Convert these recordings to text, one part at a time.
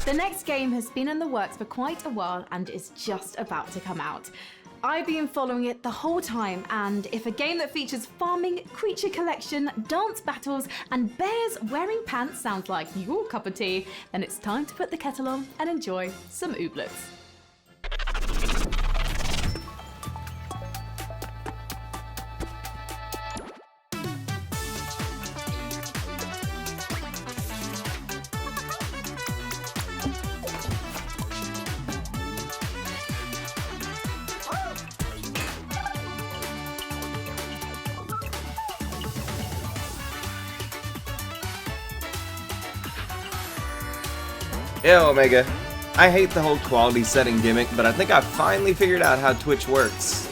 The next game has been in the works for quite a while and is just about to come out. I've been following it the whole time, and if a game that features farming, creature collection, dance battles, and bears wearing pants sounds like your cup of tea, then it's time to put the kettle on and enjoy some Ooblets. Yo, Omega. I hate the whole quality setting gimmick, but I think I finally figured out how Twitch works.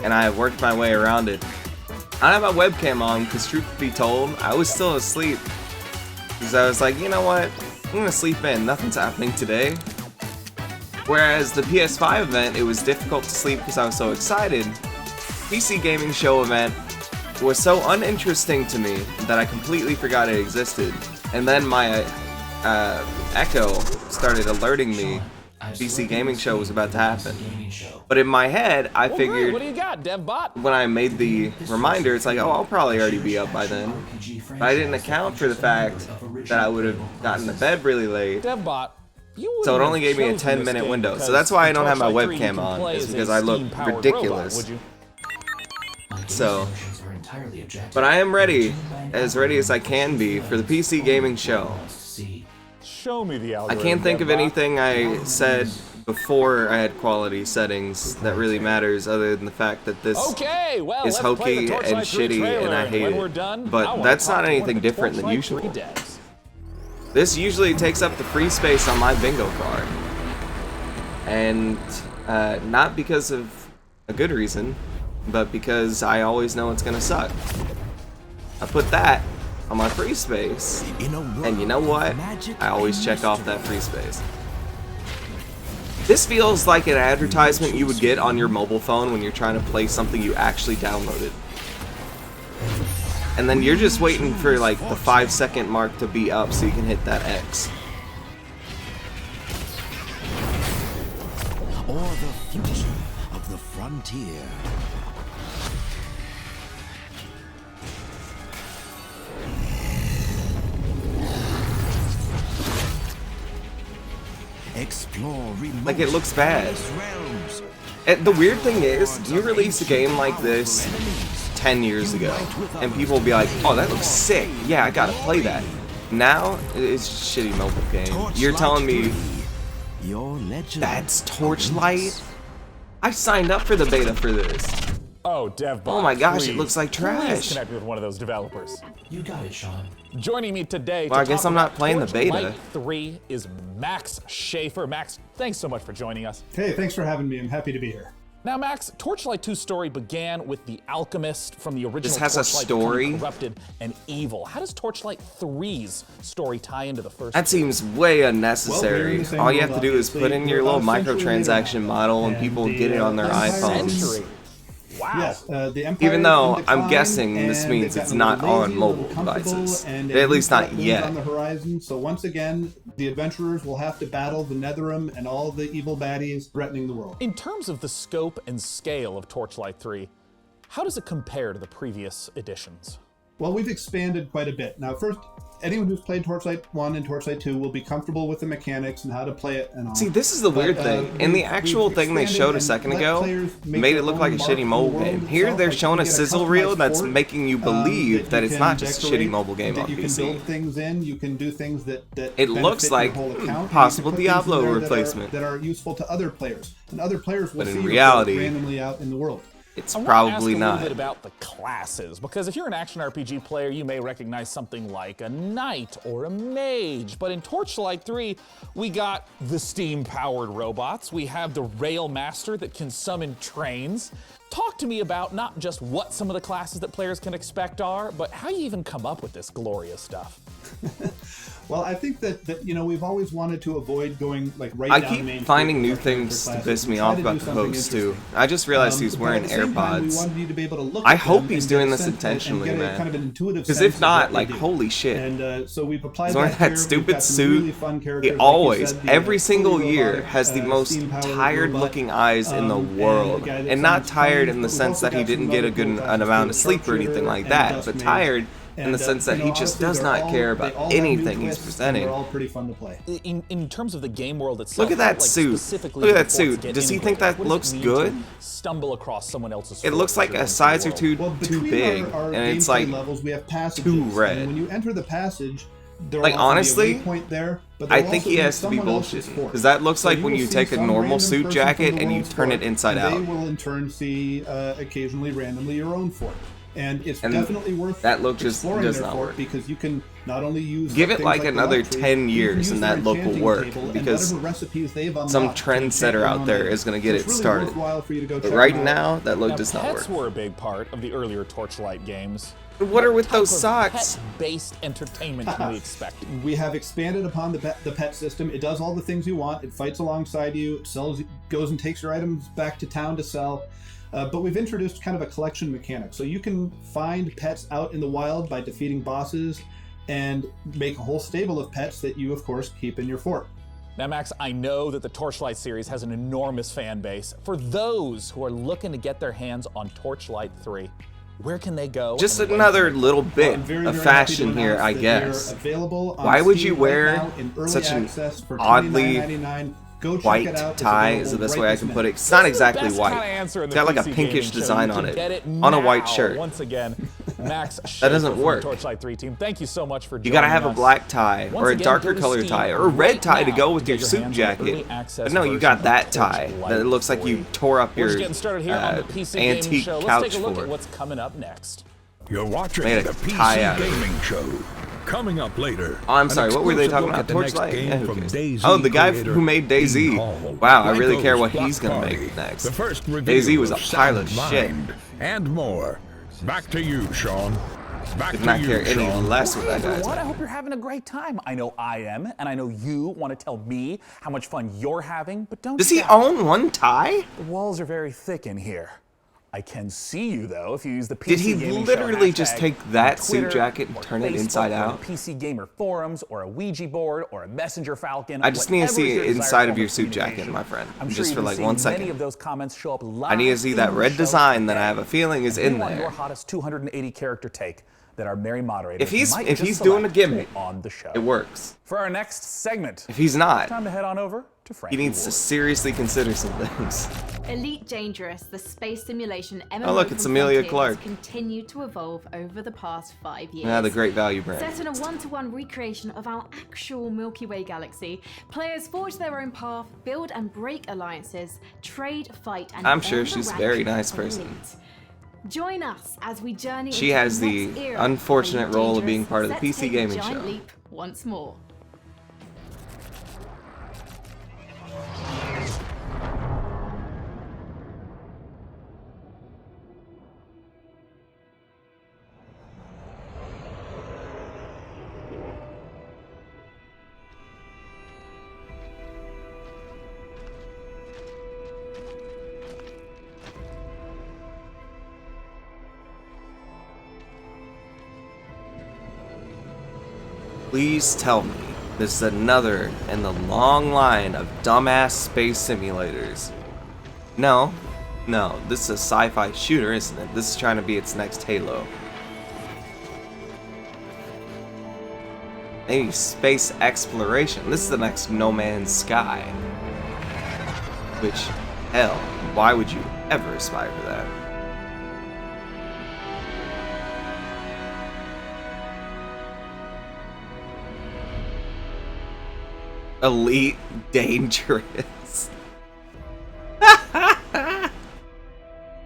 And I have worked my way around it. I don't have my webcam on, because truth be told, I was still asleep. Because I was like, you know what? I'm gonna sleep in, nothing's happening today. Whereas the PS5 event, it was difficult to sleep because I was so excited. PC Gaming Show event was so uninteresting to me that I completely forgot it existed. And then my Echo started alerting me PC Gaming Show was about to happen. But in my head, I figured, what do you got, DevBot? when I made the reminder, it's like, oh, I'll probably already be up by then. But I didn't account for the fact that I would have gotten to bed really late. DevBot, So it only gave me a 10-minute window. So that's why I don't have my webcam on, is because I look ridiculous. So, but I am ready as I can be for the PC Gaming Show. Show me the I algorithm, can't think of DevBot. anything I said before I had quality settings that really matters other than the fact that this Okay, well, is let's play the hokey and Torchlight 3 shitty trailer, and I hate when we're it. done, I But wanna that's talk not to one anything of the different than Torchlight usual. 3 devs. This usually takes up the free space on my bingo card. And not because of a good reason, but because I always know it's gonna suck. I put that on my free space, and you know what? I always check off that free space. This feels like an advertisement you would get on your mobile phone when you're trying to play something you actually downloaded. And then you're just waiting for like the 5-second mark to be up so you can hit that X. Or the future of the frontier. Explore remote Like, it looks bad. realms. And the weird thing is, you release a game like this 10 years ago, and people will be like, oh, that looks sick. Yeah, I gotta play that. Now, it's a shitty mobile game. You're telling me Your legend that's Torchlight? I signed up for the beta for this. Oh, DevBot, Oh my gosh, it please, looks like please trash. connect me with one of those developers. You got it, Sean. Joining me today Well, to I guess talk I'm not about playing the beta. Torchlight 3 is Max Schaefer. Max, thanks so much for joining us. Hey, thanks for having me. I'm happy to be here. Now, Max, Torchlight 2's story began with the alchemist from the original This has a Torchlight story? becoming corrupted and evil. How does Torchlight 3's story tie into the first? That seems way Well, we're in unnecessary. the same All you world, have to do is put in obviously. your We're little about a century microtransaction later, model and and people the, get it on their Empire- iPhones. Century. Wow. Yes, the Empire Even though is in I'm decline, guessing this and means they've it's gotten not a little on lazy, a little mobile comfortable, devices. and At least not looms yet. on the horizon. So once again, the adventurers will have to battle the Netherim and all the evil baddies threatening the world. In terms of the scope and scale of Torchlight 3, how does it compare to the previous editions? Well, we've expanded quite a bit. Now, first, anyone who's played Torchlight 1 and Torchlight 2 will be comfortable with the mechanics and how to play it and all. See, this is the weird thing. In the actual we've thing they expanded showed a and second let ago, players make made it their look own like a mark shitty in the mobile world game. Here itself. they're Like, showing you a get sizzle customized reel that's fort, making you believe that you it's can not just a decorate, shitty mobile game that on you can PC. build things in, you can do things that It benefit looks your like, whole account, and you can possible put things in Diablo there replacement. that are useful to other players, and other players will But in see your reality, fort randomly out in the world. It's I want probably to ask a not. little bit about the classes, because if you're an action RPG player, you may recognize something like a knight or a mage. But in Torchlight 3, we got the steam-powered robots. We have the rail master that can summon trains. Talk to me about not just what some of the classes that players can expect are, but how you even come up with this glorious stuff. Well, I think that you know, we've always wanted to avoid going like right I down the main keep finding street new with our character things to classes. piss We me try off to about do the something host too. interesting. I just realized he's But wearing at the same time, we AirPods. wanted you to be able to look I at hope them he's and doing get a this sense and intentionally, get a man. kind of an intuitive Because sense if of not, what like, they do. holy shit. And so we've applied He's wearing that that here. stupid We've got some suit. really fun He characters, like you always, said, every single fully year, robotic, has the most steam-powered tired-looking robot. eyes in the And world. a guy that And not sounds tired fun, in the but we've sense also that he got some didn't get a other good cool classes amount too, of sleep or anything Sharpshooter like and that, but Dustmate. tired in the And, sense that you he know, just honestly, does they're not all- care they about all have new anything he's twists, and presenting. They're all pretty fun to play. In terms of the game world itself, Look at that like suit. specifically Look at that before it's suit. get Does he think integrated, that what does looks it mean to good? Stumble across someone else's. It looks like a size or two Well, too between big, our and it's gameplay like levels, we have passages, too red. And when you enter the passage, there Like, will also honestly, be a waypoint there, but I there will think also he be has to be someone else's bullshitting. fort. Because that looks So like you when will you see take a some normal random suit person jacket from the and you world's turn it fort, inside and out. They will in turn see occasionally randomly your own fort. And it's And definitely worth that look just exploring does their not fort work. because you can not only use Give it things like the another luck tree, 10 you can years use and their that look will enchanting work, table and because whatever recipes they've some unlocked, trendsetter you out can there take is gonna on get it. it So it's really started. worthwhile for you to go But check right them out. now, that look Now, does not pets work. were a big part of the earlier Torchlight games. What are with Type those of socks? Pet-based entertainment can we expect? We have expanded upon the pet system. It does all the things you want. It fights alongside you. It goes and takes your items back to town to sell. But we've introduced kind of a collection mechanic. So you can find pets out in the wild by defeating bosses and make a whole stable of pets that you, of course, keep in your fort. Now, Max, I know that the Torchlight series has an enormous fan base. For those who are looking to get their hands on Torchlight 3, where can they go? Just and when another can they- little bit I'm very, of very happy to fashion here, announce I that guess. they're available on Why would Steam you wear right now in early such an access for oddly $29.99. Go check white it out. It's tie available is the best right way I this can minute. put it. It's not This is the exactly best white. kinda answer in It's the got like a PC pinkish gaming show. design You on can it. get it On a white now. shirt. Once again, Max That doesn't Schaefer from work. the Torchlight 3 team. Thank you so much for joining You gotta have a us. black tie Once or a again, darker go to colored Steam tie or a red right tie to now go with to your get suit hands on the early jacket. access But no, you version got of that tie Torchlight that it looks like 3. you tore up We're your just getting started here on the PC Gaming antique Show. Let's couch take a look for. at what's coming up next. You're watching Made a the tie out PC of it. Gaming Show. Coming up later. Oh, I'm an sorry, what were they exclusive talking look about? at the next Torchlight? game Yeah, who from cares? DayZ Oh, the guy creator who made DayZ. Dean Hall. Wow, I really Blanco's care what Block he's gonna Party, make next. The first review DayZ was a of pile of Sound shit. Mind, and more. Back to you, Sean. Back Could to not you, care any Sean. less what Hey that guy's everyone, I like. hope you're having a great time. I know I am, and I know you want to tell me how much fun you're having, but don't Does he shout. own one tie? The walls are very thick in here. I can see you though if you use the PC Did he Gaming Show literally just hashtag take that on suit Twitter jacket and or turn it Facebook inside or out? the PC Gamer forums or a Ouija board or a Messenger Falcon. I just need to whatever see is your inside desired of form your suit communication. jacket, my friend. I'm sure Just you've for been like seeing 1 Many second. of those comments show up live. I need to see that in the red show design that I today. have a feeling is And in we want your there. hottest 280 character take that our merry moderator If he's might if just he's doing a select gimmick, on the show. it works. For our next segment, If he's not, time to head on over to Frankie he needs to Ward. seriously consider some things. Elite Dangerous, the space simulation MMO Oh, look, it's from Amelia Frontier, Clark. has continued to evolve over the past 5 years. Yeah, the great value brand. Set in a one-to-one recreation of our actual Milky Way galaxy, players forge their own path, build and break alliances, trade, fight, and I'm sure earn the she's a rank very nice of person. elite. Join us as we journey She into has the next era of unfortunate Elite role of being Dangerous, part of the set to PC take a gaming giant show. leap once more. Please tell me this is another in the long line of dumbass space simulators. No, this is a sci-fi shooter, isn't it? This is trying to be its next Halo. Maybe space exploration. This is the next No Man's Sky. Which, hell, why would you ever aspire to that? Elite Dangerous.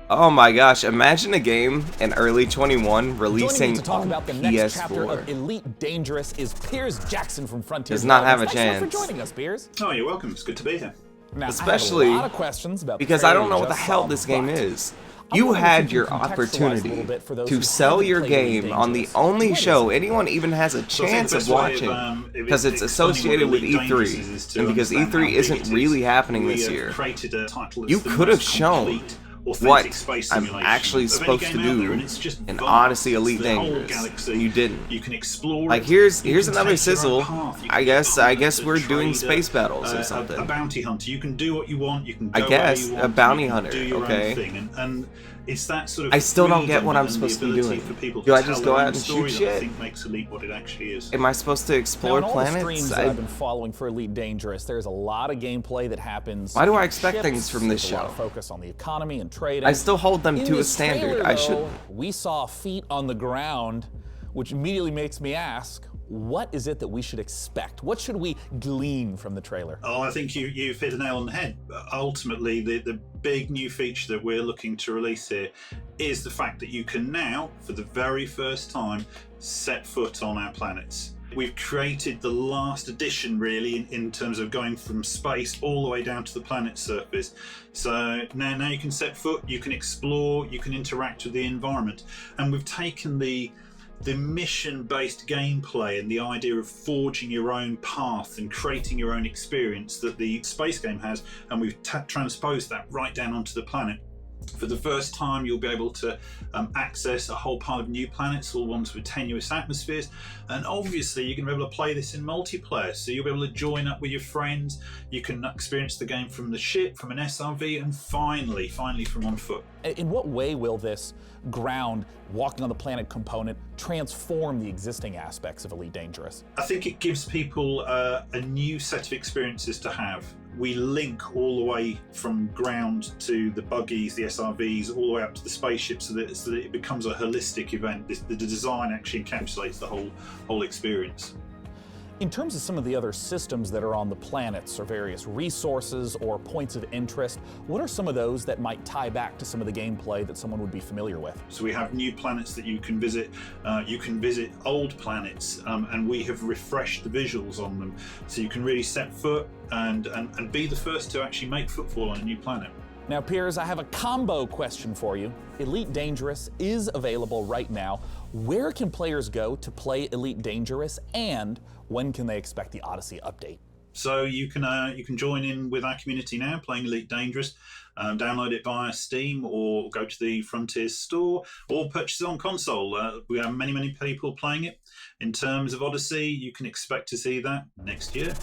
Oh my gosh, imagine a game in early 21 Joining releasing me to talk on about the next chapter of PS4. Elite Dangerous is Piers Jackson from Frontier. Does not have a Developments. Thanks so chance. much for joining us, Piers. Oh, you're welcome. It's good to be here. Now, Especially I have a lot of questions about the Because I trailer don't know we what the just hell saw, this game but is. You wondering if had you your can contextualize a opportunity little bit for those who to sell haven't your played Elite game on the Dangerous. only What is show it? anyone even has a chance of watching, because it's associated with E3, and because E3 isn't really happening this year. You could have shown what I'm actually supposed to do in Odyssey Elite Dangerous. You didn't. You can explore. Like here's another sizzle. I guess we're doing space battles or A something. bounty hunter. You can do what you want. You can go I guess where you want, a bounty you can hunter. do your Okay. own thing. And it's that sort of. I still don't get freedom what I'm and the supposed to be ability doing. for people Do to I tell just their go own out and story shoot that I shit? think makes Elite what it actually is. Am I supposed to Now, explore in all the planets? streams that I've been following for Elite Dangerous, there's a lot of gameplay that happens. Why do I on expect ships. things from this There's a lot show? of focus on the economy and trading. I still hold them In to a this standard. trailer, I should. though, we saw feet on the ground, which immediately makes me ask, what is it that we should expect? What should we glean from the trailer? Oh, I think you've hit a nail on the head. Ultimately, the big new feature that we're looking to release here is the fact that you can now, for the very first time, set foot on our planets. We've created the last edition, really, in terms of going from space all the way down to the planet's surface. So now you can set foot, you can explore, you can interact with the environment. And we've taken the mission-based gameplay and the idea of forging your own path and creating your own experience that the space game has, and we've transposed that right down onto the planet. For the first time, you'll be able to access a whole pile of new planets, all ones with tenuous atmospheres, and obviously you're going to be able to play this in multiplayer, so you'll be able to join up with your friends. You can experience the game from the ship, from an SRV, and finally from on foot. In what way will this ground, walking on the planet component transform the existing aspects of Elite Dangerous? I think it gives people a new set of experiences to have. We link all the way from ground to the buggies, the SRVs, all the way up to the spaceships, so that it becomes a holistic event. The design actually encapsulates the whole experience. In terms of some of the other systems that are on the planets, or various resources or points of interest, what are some of those that might tie back to some of the gameplay that someone would be familiar with? So we have new planets that you can visit. You can visit old planets, and we have refreshed the visuals on them, so you can really set foot and be the first to actually make footfall on a new planet. Now, Piers, I have a combo question for you. Elite Dangerous is available right now. Where can players go to play Elite Dangerous, and when can they expect the Odyssey update? So you can join in with our community now, playing Elite Dangerous. Download it via Steam, or go to the Frontiers store, or purchase it on console. We have many people playing it. In terms of Odyssey, you can expect to see that next year.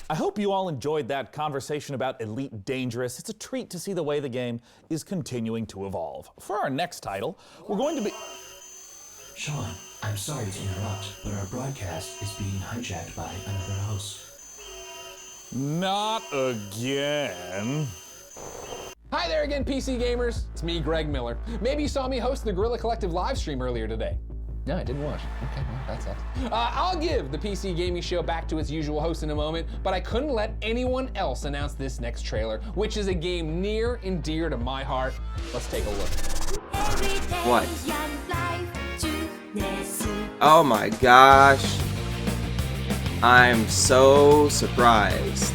I hope you all enjoyed that conversation about Elite Dangerous. It's a treat to see the way the game is continuing to evolve. For our next title, we're going to be... Sean, I'm sorry to interrupt, but our broadcast is being hijacked by another host. Not again. Hi there again, PC gamers. It's me, Greg Miller. Maybe you saw me host the Guerrilla Collective live stream earlier today. No, I didn't watch. Okay, well, that sucks. I'll give the PC Gaming Show back to its usual host in a moment, but I couldn't let anyone else announce this next trailer, which is a game near and dear to my heart. Let's take a look. What? Oh my gosh. I'm so surprised.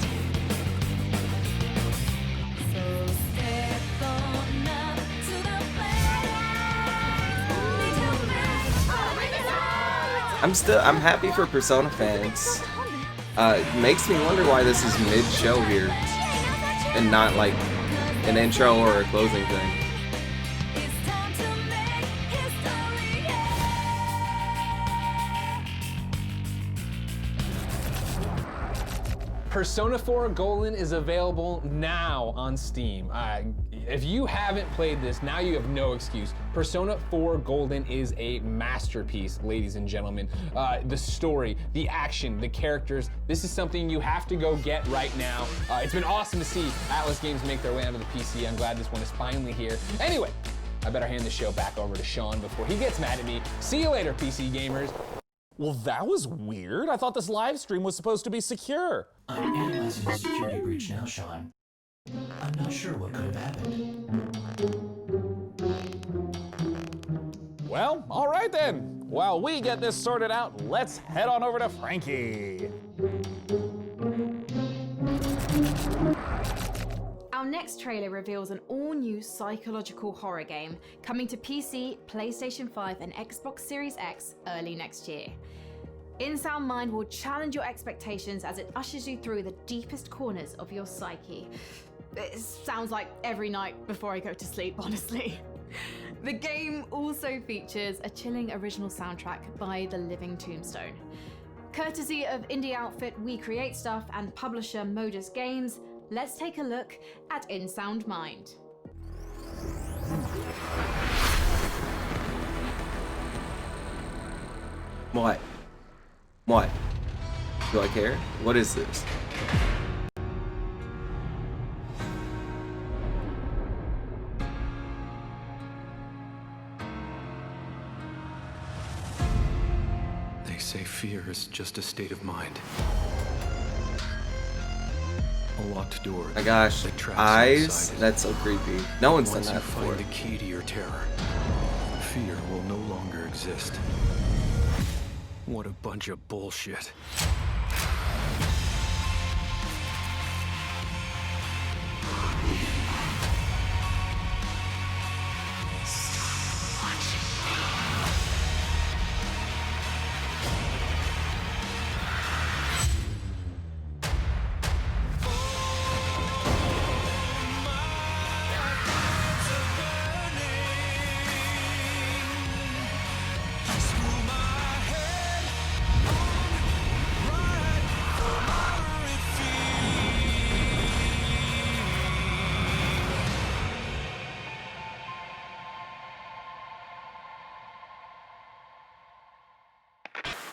I'm happy for Persona fans. It makes me wonder why this is mid-show here and not like an intro or a closing thing. Persona 4 Golden is available now on Steam. If you haven't played this, now you have no excuse. Persona 4 Golden is a masterpiece, ladies and gentlemen. The story, the action, the characters, this is something you have to go get right now. It's been awesome to see Atlas Games make their way onto the PC. I'm glad this one is finally here. Anyway, I better hand the show back over to Sean before he gets mad at me. See you later, PC gamers. Well, that was weird. I thought this live stream was supposed to be secure. I'm analyzing the security breach now, Sean. I'm not sure what could have happened. Well, all right then. While we get this sorted out, let's head on over to Frankie. our next trailer reveals an all-new psychological horror game coming to PC, PlayStation 5 and Xbox Series X early next year. In Sound Mind will challenge your expectations as it ushers you through the deepest corners of your psyche. It sounds like every night before I go to sleep, honestly. The game also features a chilling original soundtrack by The Living Tombstone. Courtesy of indie outfit We Create Stuff and publisher Modus Games, let's take a look at In Sound Mind. What? What? Do I care? What is this? They say fear is just a state of mind. A locked door. My gosh, that traps eyes? inside it. That's so creepy. No one's done Once that you before. find the key to your terror, fear will no longer exist. What a bunch of bullshit.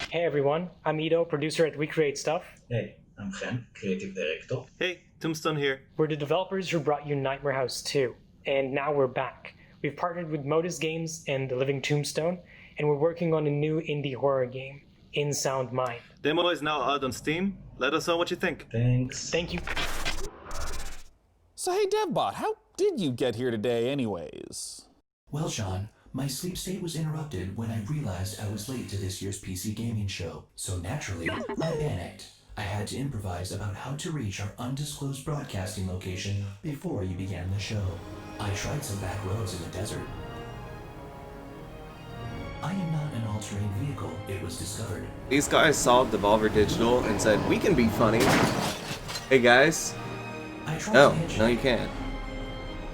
Hey everyone, I'm Ido, producer at We Create Stuff. Hey, I'm Gen, creative director. Hey, Tombstone here. We're the developers who brought you Nightmare House 2, and now we're back. We've partnered with Modus Games and The Living Tombstone, and we're working on a new indie horror game, In Sound Mind. Demo is now out on Steam. Let us know what you think. Thanks. Thank you. So hey DevBot, how did you get here today anyways? Well, Sean, my sleep state was interrupted when I realized I was late to this year's PC gaming show. So naturally, I panicked. I had to improvise about how to reach our undisclosed broadcasting location before you began the show. I tried some back roads in the desert. I am not an all-terrain vehicle, it was discovered. These guys saw Devolver Digital and said, we can be funny. Hey guys. Oh, no you can't.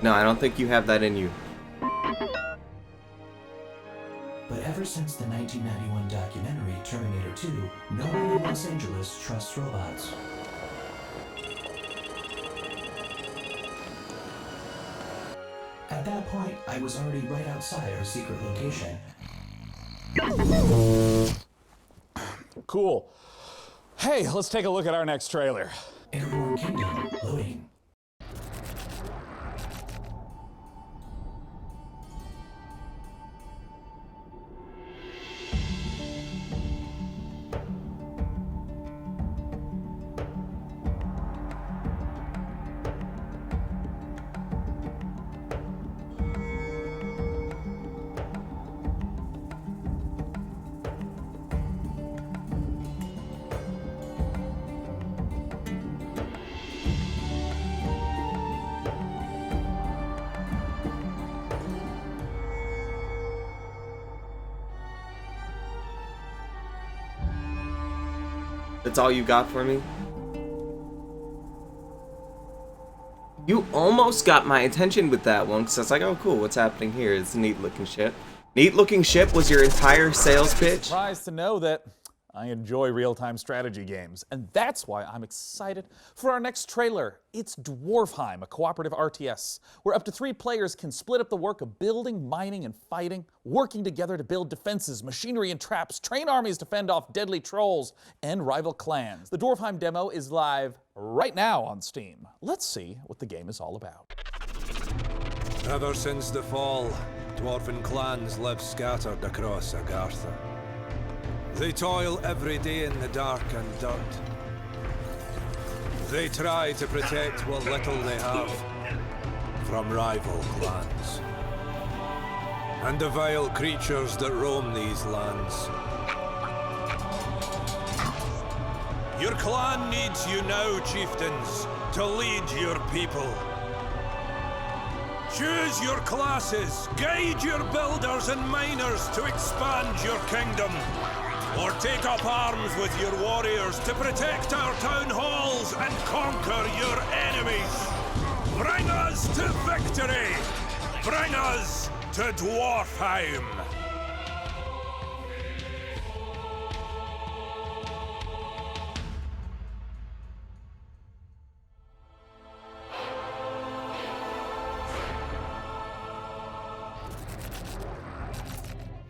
No, I don't think you have that in you. But ever since the 1991 documentary Terminator 2, no one in Los Angeles trusts robots. At that point, I was already right outside our secret location. Cool. Hey, let's take a look at our next trailer. Airborne Kingdom, loading. That's all you got for me? You almost got my attention with that one, because I was like, oh cool, what's happening here? It's a neat looking ship. Neat looking ship was your entire sales pitch? Surprised to know that I enjoy real-time strategy games, and that's why I'm excited for our next trailer. It's Dwarfheim, a cooperative RTS, where up to 3 players can split up the work of building, mining, and fighting, working together to build defenses, machinery, and traps, train armies to fend off deadly trolls and rival clans. The Dwarfheim demo is live right now on Steam. Let's see what the game is all about. Ever since the fall, dwarven clans live scattered across Agartha. They toil every day in the dark and dirt. They try to protect what little they have from rival clans and the vile creatures that roam these lands. Your clan needs you now, chieftains, to lead your people. Choose your classes, guide your builders and miners to expand your kingdom, or take up arms with your warriors to protect our town halls and conquer your enemies. Bring us to victory! Bring us to Dwarfheim!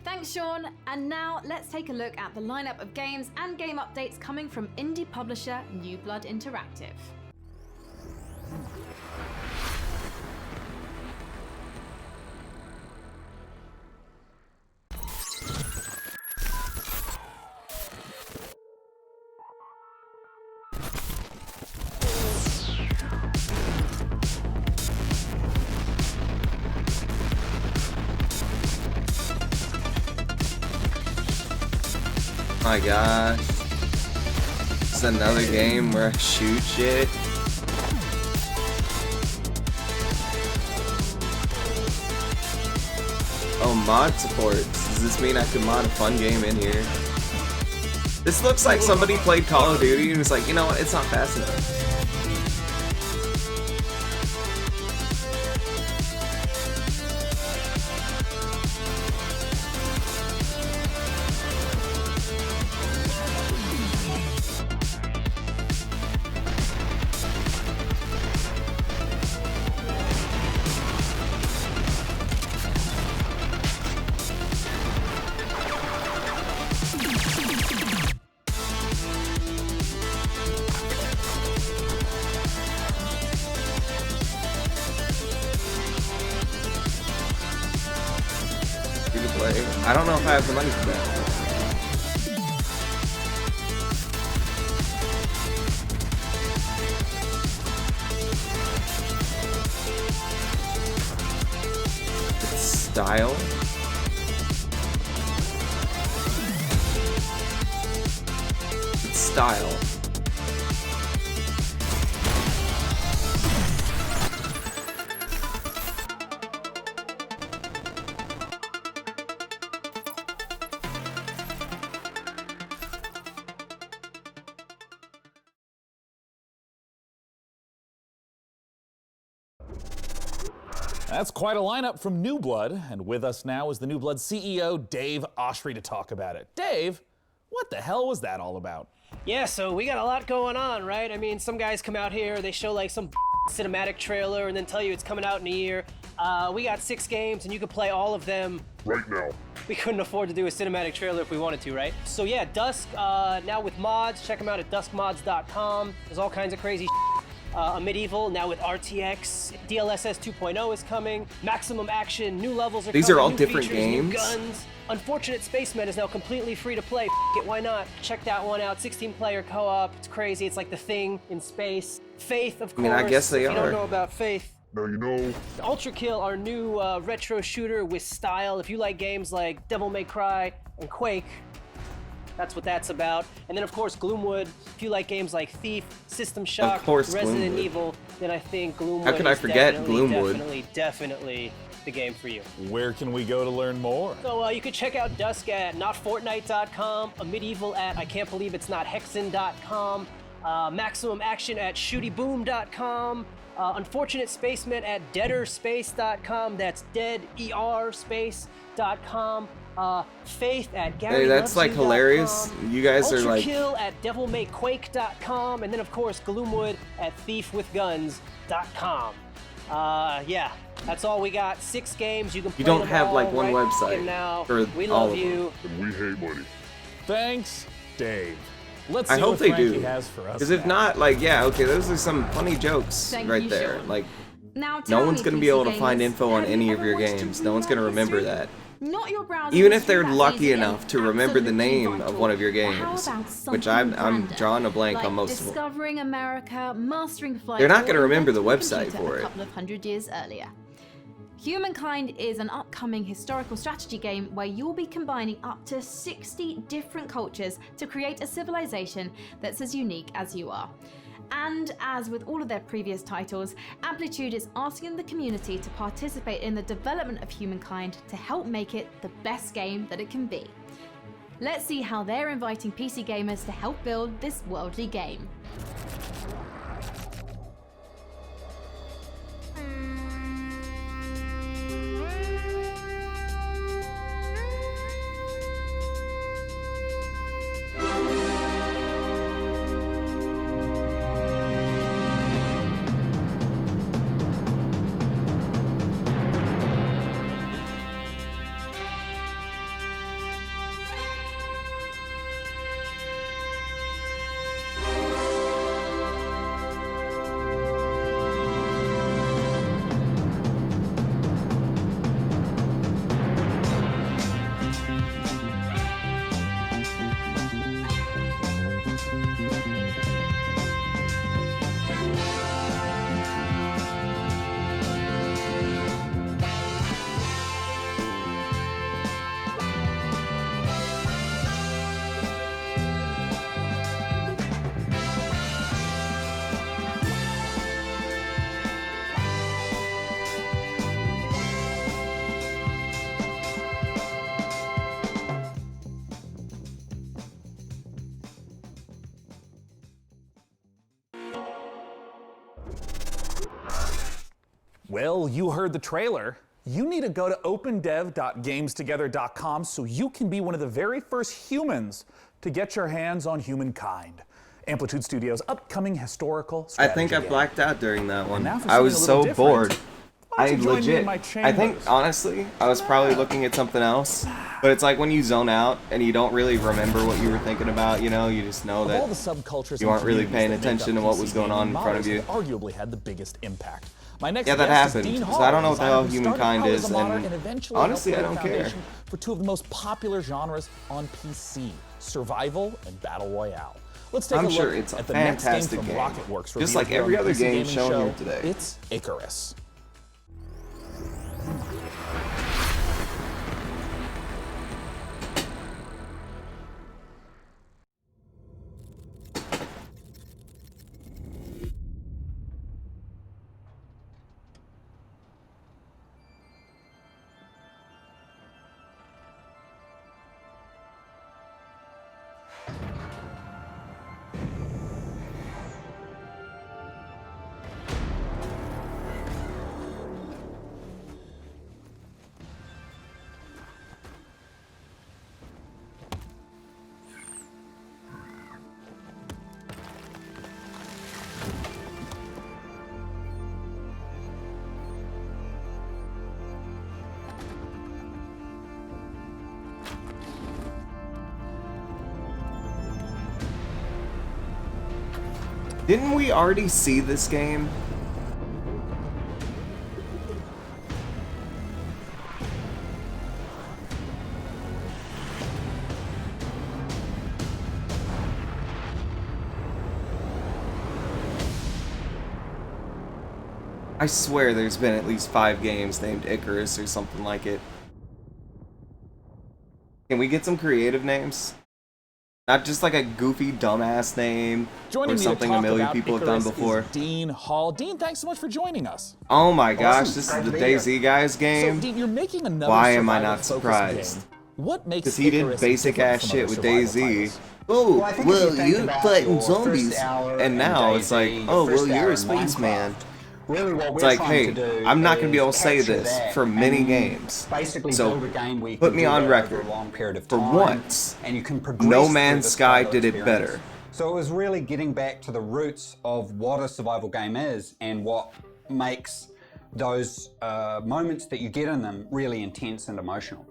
Thanks, Sean. And now let's take a look at the lineup of games and game updates coming from indie publisher New Blood Interactive. My gosh. It's another game where I shoot shit. Oh, mod supports. Does this mean I can mod a fun game in here? This looks like somebody played Call of Duty and was like, you know what, it's not fast enough. I don't know if I have the money for that. It's style. It's style. That's quite a lineup from New Blood, and with us now is the New Blood CEO, Dave Oshry, to talk about it. Dave, what the hell was that all about? Yeah, so we got a lot going on, right? I mean, some guys come out here, they show like some cinematic trailer and then tell you it's coming out in a year. We got 6 games and you can play all of them right now. We couldn't afford to do a cinematic trailer if we wanted to, right? So yeah, Dusk, now with mods, check them out at duskmods.com. There's all kinds of crazy a Medieval, now with RTX, DLSS 2.0 is coming, Maximum Action, new levels are These coming, are all new different features, games? new guns. Unfortunate Spacemen is now completely free to play. It, why not? Check that one out. 16-player co-op. It's crazy. It's like The Thing in space. Faith, of course. I mean, I guess they if you are. don't know about Faith. Now you know. Ultra Kill, our new retro shooter with style. If you like games like Devil May Cry and Quake, that's what that's about. And then, of course, Gloomwood. If you like games like Thief, System Shock, Of course, Resident Gloomwood. Evil, then I think Gloomwood How could I is forget definitely, Gloomwood? definitely the game for you. Where can we go to learn more? So you could check out Dusk at notfortnite.com, a Medieval at I can't believe it's not Hexen.com, Maximum Action at shootyboom.com, Unfortunate Spacemen at deaderspace.com, that's deaderspace.com, Faith at Gary Hey, that's like hilarious. You guys are like. Ultrakill at devilmayquake.com, and then of course Gloomwood at thiefwithguns.com. Yeah, that's all we got. 6 games. You can play You don't them have all like one right website now. for We all love of them. you. And we hate money. Thanks, Dave. Let's see I hope what they Frankie do. has for us. Because if not, like, yeah, okay, those are some funny jokes Thank right you, there. Sean. Like, Now, no tell one's me, gonna be PC able to find gamers, info on have you any of ever your wanted to games. No one's gonna rewrite remember history? that. Not your browser Even if history, they're that's lucky easy and enough to remember the absolutely name vital. of one of your But how games, about which something I'm grander, drawing a blank like on most of them. Discovering America, Mastering Flight, They're not or gonna remember the inventing a website computer for a it. couple of hundred years earlier. Humankind is an upcoming historical strategy game where you'll be combining up to 60 different cultures to create a civilization that's as unique as you are. And as with all of their previous titles, Amplitude is asking the community to participate in the development of Humankind to help make it the best game that it can be. Let's see how they're inviting PC gamers to help build this worldly game. Well, you heard the trailer. You need to go to opendev.gamestogether.com so you can be one of the very first humans to get your hands on Humankind, Amplitude Studios' upcoming historical strategy I think I game. blacked out during that one. Now for I was something a so little bored. different, why I don't you join me in legit. my I think chambers? honestly, I was probably looking at something else. But it's like when you zone out and you don't really remember what you were thinking about. You know, you just know Of that all the subcultures you and aren't really communities paying that make attention up to what PC was going on in gaming, front of Moders you. have arguably had the biggest impact. My next Yeah, that guest happened, is Dean 'cause Hall, I don't know what the hell designer who started Humankind out is, as a modder and eventually honestly, helped I lay don't the care. foundation for two of the most popular genres on PC, survival and battle royale. Let's take I'm a look sure it's a at the next game fantastic from game. Rocketworks. Just revealed like here every on the other PC game Gaming shown Show. here today. It's Icarus. Didn't we already see this game? I swear there's been at least 5 games named Icarus or something like it. Can we get some creative names? Not just like a goofy dumbass name Joining or me something to a talk million about people have done Icarus before. is Dean Hall. Dean, thanks so much for joining us. Oh my gosh, Awesome. this Glad is to the be here. DayZ Guys game? So, Dean, you're making another Why am I not survival-focused surprised? game. What makes Because he did Icarus basic different ass from shit other with survival DayZ. titles? Oh, Well, I think if you think about fighting your zombies. first hour And in now it's like, DayZ, oh, your well, first you're hour a in spaceman. Really, what It's we're like, trying hey, to do I'm not going to be is able to say capture this that for many and games. Basically, So, build a game where you put can me do on that record. over a long period of For time, once, and you can progress No through Man's the Sky survival did it experience. better. So it was really getting back to the roots of what a survival game is and what makes those moments that you get in them really intense and emotional.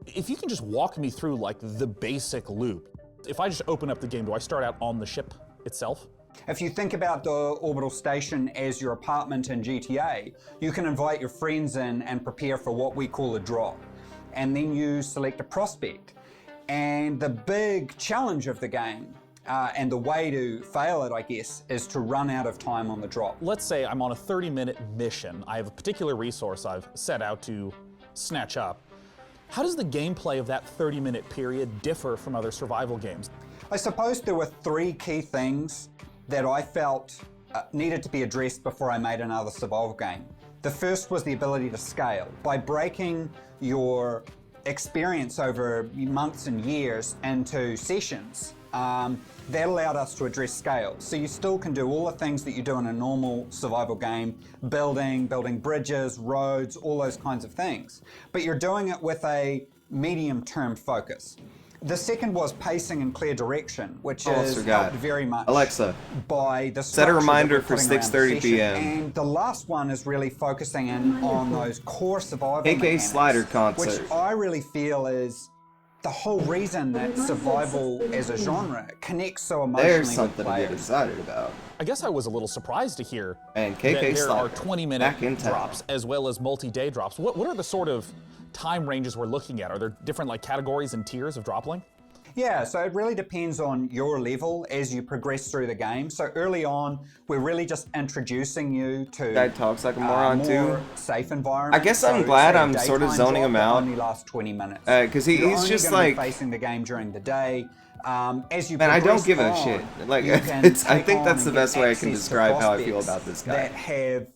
If you can just walk me through like the basic loop. If I just open up the game, do I start out on the ship itself? If you think about the orbital station as your apartment in GTA, you can invite your friends in and prepare for what we call a drop. And then you select a prospect. And the big challenge of the game And the way to fail it, I guess, is to run out of time on the drop. Let's say I'm on a 30-minute mission. I have a particular resource I've set out to snatch up. How does the gameplay of that 30-minute period differ from other survival games? I suppose there were 3 key things that I felt needed to be addressed before I made another survival game. The first was the ability to scale. By breaking your experience over months and years into sessions, that allowed us to address scale. So you still can do all the things that you do in a normal survival game, building bridges, roads, all those kinds of things. But you're doing it with a medium-term focus. The second was pacing and clear direction, which is helped very much Alexa, by the set a reminder for 6:30 p.m. And the last one is really focusing in on those core survival mechanics, Slider concert, which I really feel is the whole reason that survival as a genre connects so emotionally There's something with players. to get excited about. I guess I was a little surprised to hear and that there Slider, are 20-minute drops as well as multi-day drops. What are the sort of time ranges we're looking at? Are there different like categories and tiers of drop length? Yeah, so it really depends on your level as you progress through the game. So early on, we're really just introducing you to Guy talks like a moron more too. Safe environment. I guess I'm glad I'm sort of zoning him out. Only lasts 20 minutes. Because he's just like facing the game during the day. As you man, I don't give a on, shit. Like it's I think that's the best way I can describe how I feel about this guy. That have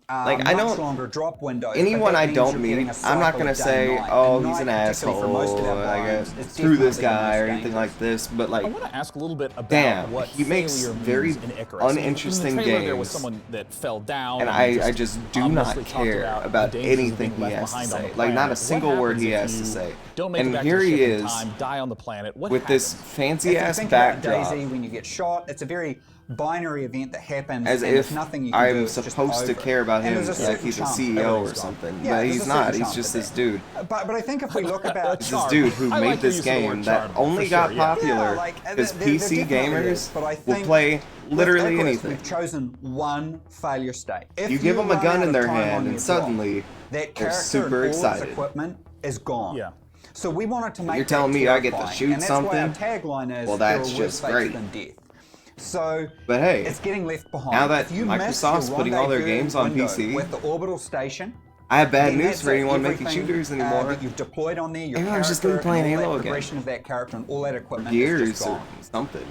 like I don't longer drop windows, anyone I don't meet, I'm not gonna say, oh, he's an asshole, I guess screw this guy or anything like this. But like, I want to ask a little bit about what he makes very uninteresting in the trailer, there was games, someone that fell down, and I just do not care about anything he has to say. Like not a single word he has to say. And here he is die on the planet. with this fancy ass backdrop. backdrop. When you get shot, it's a very binary event that happens, as and if nothing you can do, I'm it's just supposed to over. care about him And like he's a CEO or something, Yeah, but he's not. He's just this dude. But I think if we look about It's this dude who made this game that only got popular because PC gamers will play literally anything. We've chosen one failure state. If You give them a run gun out in of their time on hand your and suddenly drop, that they're character super and all its excited. equipment is gone. Yeah. So we wanted to make You're telling that me I get to terrifying, shoot and that's why our something? tagline is, Well, that's "There are worse just fates great. than death." So, But hey, it's getting left behind. now that If you miss Microsoft's your putting all their rendezvous games on window PC, with the orbital station, I have bad then news that's for anyone making everything, shooters anymore. that you've deployed on there, your Everyone's just gonna be character playing and all Halo that again. progression of that character and all that equipment is Gears just or gone. something.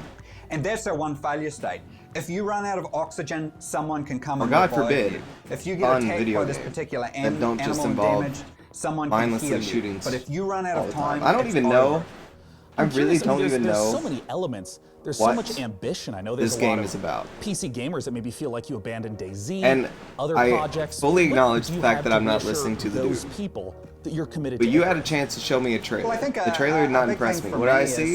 And that's our one failure state. If you run out of oxygen, someone can come Or and God revive forbid, you. If you get fun attacked video by this game particular that don't just animal involve damaged, someone can mindlessly heal you. shootings But if you run out all of the time. time, I don't it's even know. over. I really don't even There's know so many elements. There's what so much ambition. I know there's this a lot game of is about. PC gamers that maybe feel like you abandoned DayZ, And other I projects. fully What acknowledge do the you fact have that to I'm not reassure listening to the those dude. people that you're committed But to. you had a chance to show me a trailer. Well, I think, the trailer did not a big impress thing me. for What did I is see?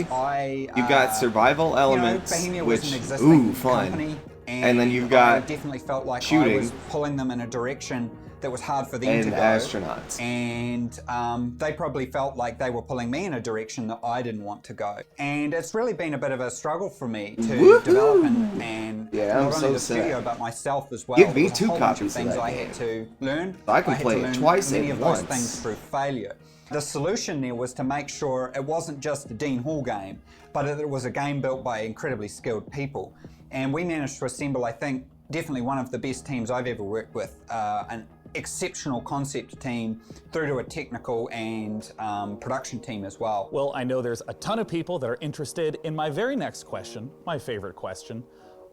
You've got survival elements, Bohemia was which an existing fun, company, and then you've I got definitely felt like I shooting was pulling them in a direction that was hard for them and to go. astronauts. And they probably felt like they were pulling me in a direction that I didn't want to go. And it's really been a bit of a struggle for me to develop and Yeah, I'm not so only the sad. studio but myself as well. Give me There was a 2 whole bunch of copies of things that I game. had to learn. So I can had play to it learn twice many at of once. those things through failure. The solution there was to make sure it wasn't just a Dean Hall game, but that it was a game built by incredibly skilled people. And we managed to assemble, I think, definitely one of the best teams I've ever worked with, an exceptional concept team through to a technical and production team as well. Well, I know there's a ton of people that are interested in my very next question, my favorite question.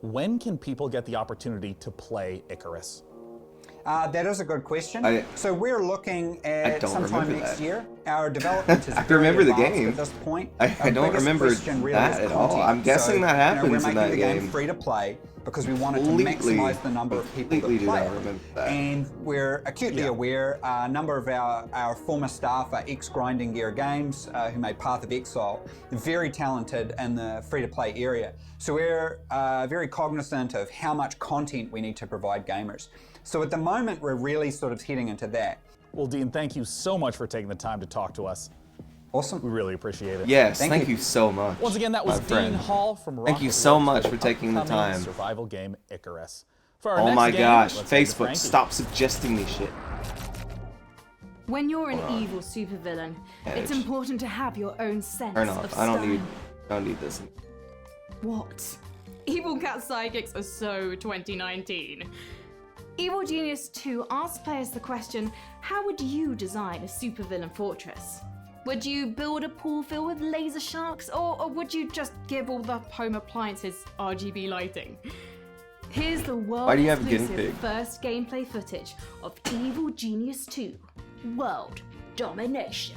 When can people get the opportunity to play Icarus? That is a good question. So we're looking at don't sometime remember next that. year. Our development is I very remember the advanced game. at this point. I Our don't biggest remember question really that is at all. content. I'm guessing that we're happens making in that the game. game free to play because we wanted to Completely- maximize the number of people that completely do play not it. remember that. And we're acutely aware a number of our former staff are ex-Grinding Gear Games who made Path of Exile. Very talented in the free-to-play area. So we're very cognizant of how much content we need to provide gamers. So at the moment, we're really sort of heading into that. Well, Dean, thank you so much for taking the time to talk to us. Awesome. We really appreciate it. Yes, thank you so much. Once again, that was my friend. Dean Hall from Rocket Thank you so Works much with for taking the upcoming time. survival game Icarus. For our Oh next my game, gosh, let's head to Facebook, Frankie. stop suggesting me shit. When you're an evil supervillain, it's Edge. important to have your own sense Turn of off. style. I don't need this. What? Evil Cat Psychics are so 2019. Evil Genius 2 asks players the question, how would you design a supervillain fortress? Would you build a pool filled with laser sharks, or would you just give all the home appliances RGB lighting? Here's the Why do you have a guinea world-exclusive pig? first gameplay footage of Evil Genius 2, World Domination.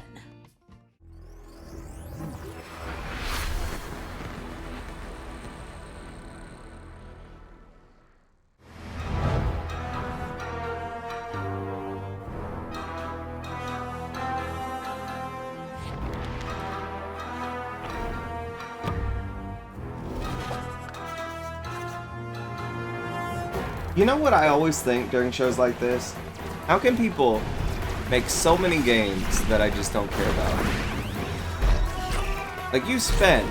You know what I always think during shows like this? How can people make so many games that I just don't care about? Like, you spend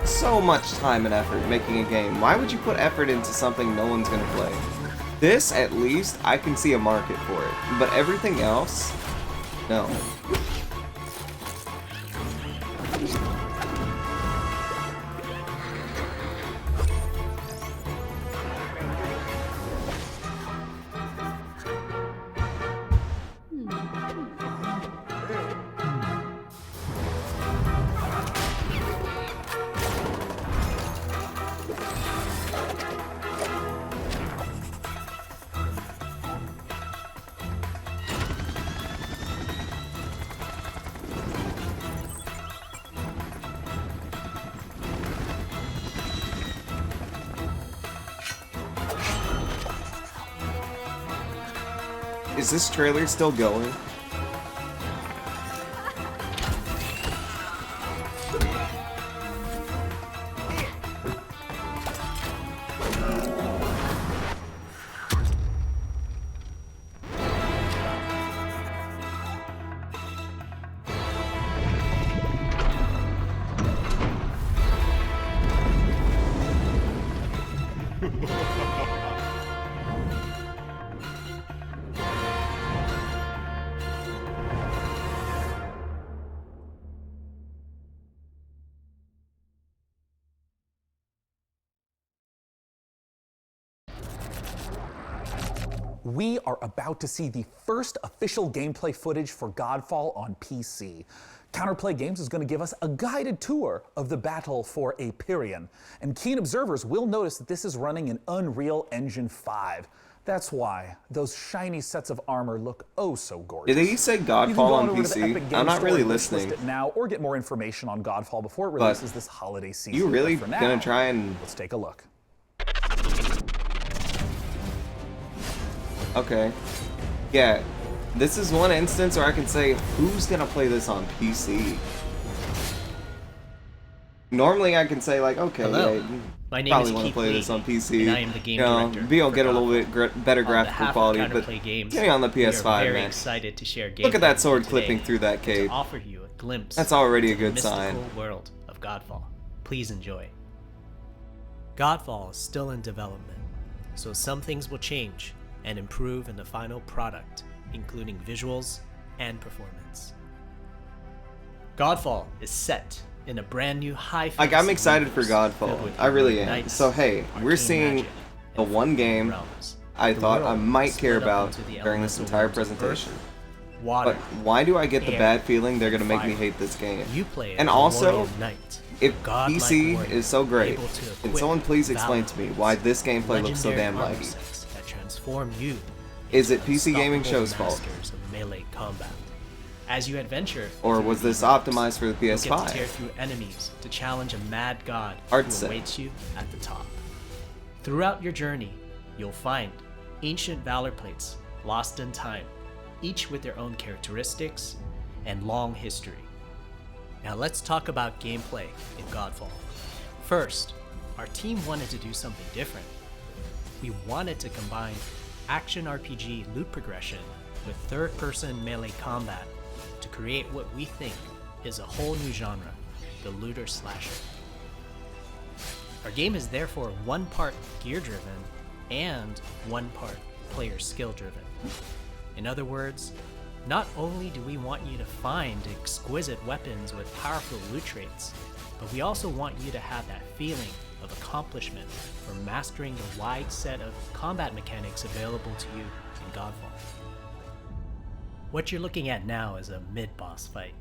so much time and effort making a game. Why would you put effort into something no one's gonna play? This, at least, I can see a market for it. But everything else, no. Is this trailer still going? We are about to see the first official gameplay footage for Godfall on PC. Counterplay Games is going to give us a guided tour of the battle for Aperion, and keen observers will notice that this is running in Unreal Engine 5. That's why those shiny sets of armor look oh so gorgeous. Did he say Godfall on PC? I'm not really listening. It now, or get more information on Godfall before it releases this holiday season. You really But for now, gonna try and... let's take a look. Okay. Yeah, this is one instance where I can say, who's gonna play this on PC? Normally I can say like, okay, Hello. yeah, you My name probably is want to Keith play Lee, this on PC. and I am the game you know, director B will for get a little Godfall. bit better On graphical behalf of quality, but Counterplay Games, getting on the we are PS5, very man. excited to share Look at that gameplay sword today clipping through that cape. to offer you a glimpse. That's already a into the good sign. mystical world of Godfall. Please enjoy. Godfall is still in development, so some things will change and improve in the final product, including visuals and performance. Godfall is set in a brand new high fantasy Like, I'm excited for universe filled Godfall. with I really am. knights, So hey, we're arcane seeing magic, the one game realms. I The thought I world might is care split up about into the during this elemental entire worlds of presentation. earth, water, But why do I get the air, bad feeling they're gonna make me fire. hate this game? You play And as a also, warrior knight, if a godlike PC warrior is so great, able to can equip someone please explain valor to me why this gameplay looks so legendary damn armor laggy? sets that transform you Is it into PC Gaming unstoppable Show's fault? masters of melee combat. As you adventure, Or through was these this realms, optimized for the you'll get to tear PS5? through enemies to challenge a mad god Art who set. awaits you at the top. Throughout your journey, you'll find ancient valor plates lost in time, each with their own characteristics and long history. Now let's talk about gameplay in Godfall. First, our team wanted to do something different. We wanted to combine action RPG loot progression with third-person melee combat to create what we think is a whole new genre, the looter slasher. Our game is therefore one part gear-driven and one part player skill-driven. In other words, not only do we want you to find exquisite weapons with powerful loot traits, but we also want you to have that feeling of accomplishment for mastering the wide set of combat mechanics available to you in Godfall. What you're looking at now is a mid-boss fight,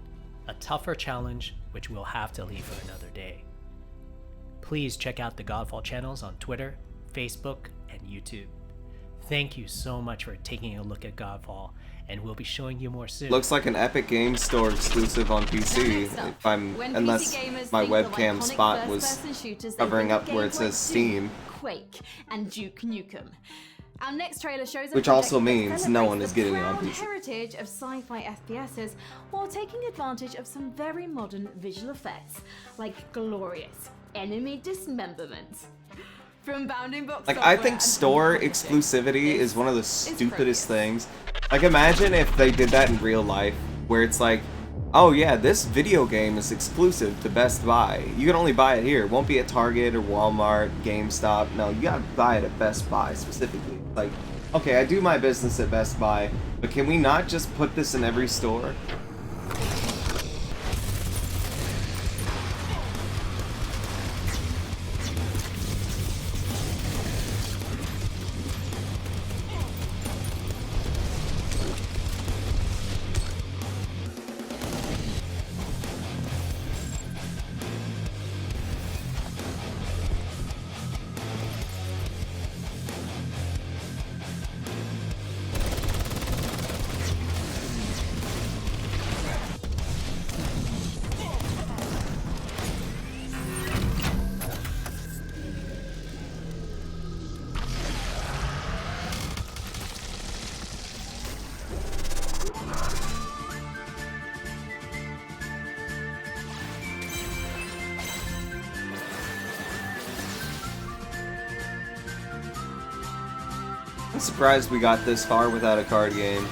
a tougher challenge which we'll have to leave for another day. Please check out the Godfall channels on Twitter, Facebook, and YouTube. Thank you so much for taking a look at Godfall, and we'll be showing you more soon. Looks like an Epic Games Store exclusive on PC, if unless my webcam spot was covering up where it says Steam. Quake and Duke Nukem. Our next trailer shows a Which project also that means no one celebrates is the getting it on proud PC. heritage of sci-fi FPSs while taking advantage of some very modern visual effects, like glorious enemy dismemberment. From Bounding Box Like, Software I think and store Project, exclusivity is one of the stupidest things. Like, imagine if they did that in real life, where it's like, oh yeah, this video game is exclusive to Best Buy. You can only buy it here. It won't be at Target or Walmart, GameStop. No, you gotta buy it at Best Buy specifically. Like, okay, I do my business at Best Buy, but can we not just put this in every store? I'm surprised we got this far without a card game.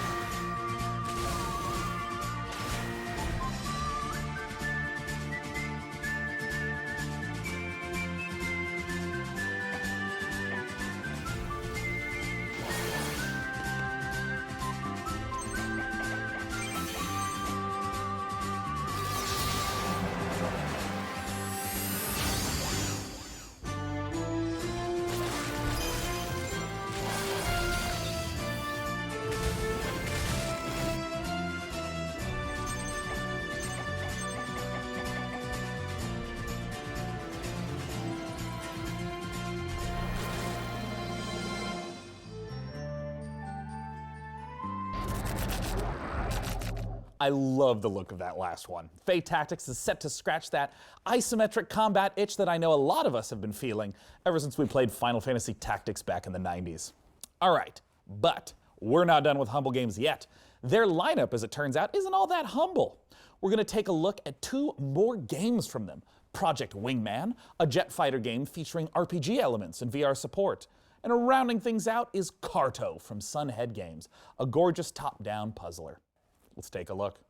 I love the look of that last one. Fae Tactics is set to scratch that isometric combat itch that I know a lot of us have been feeling ever since we played Final Fantasy Tactics back in the 90s. All right, but we're not done with Humble Games yet. Their lineup, as it turns out, isn't all that humble. We're gonna take a look at 2 more games from them. Project Wingman, a jet fighter game featuring RPG elements and VR support. And rounding things out is Carto from Sunhead Games, a gorgeous top-down puzzler. Let's take a look.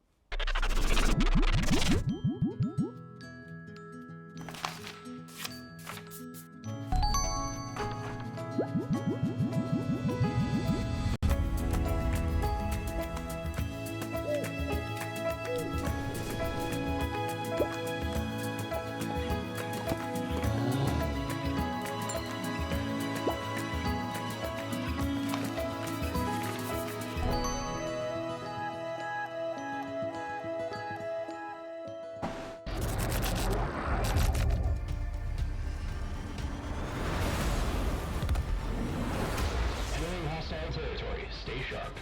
Territory. Stay sharp.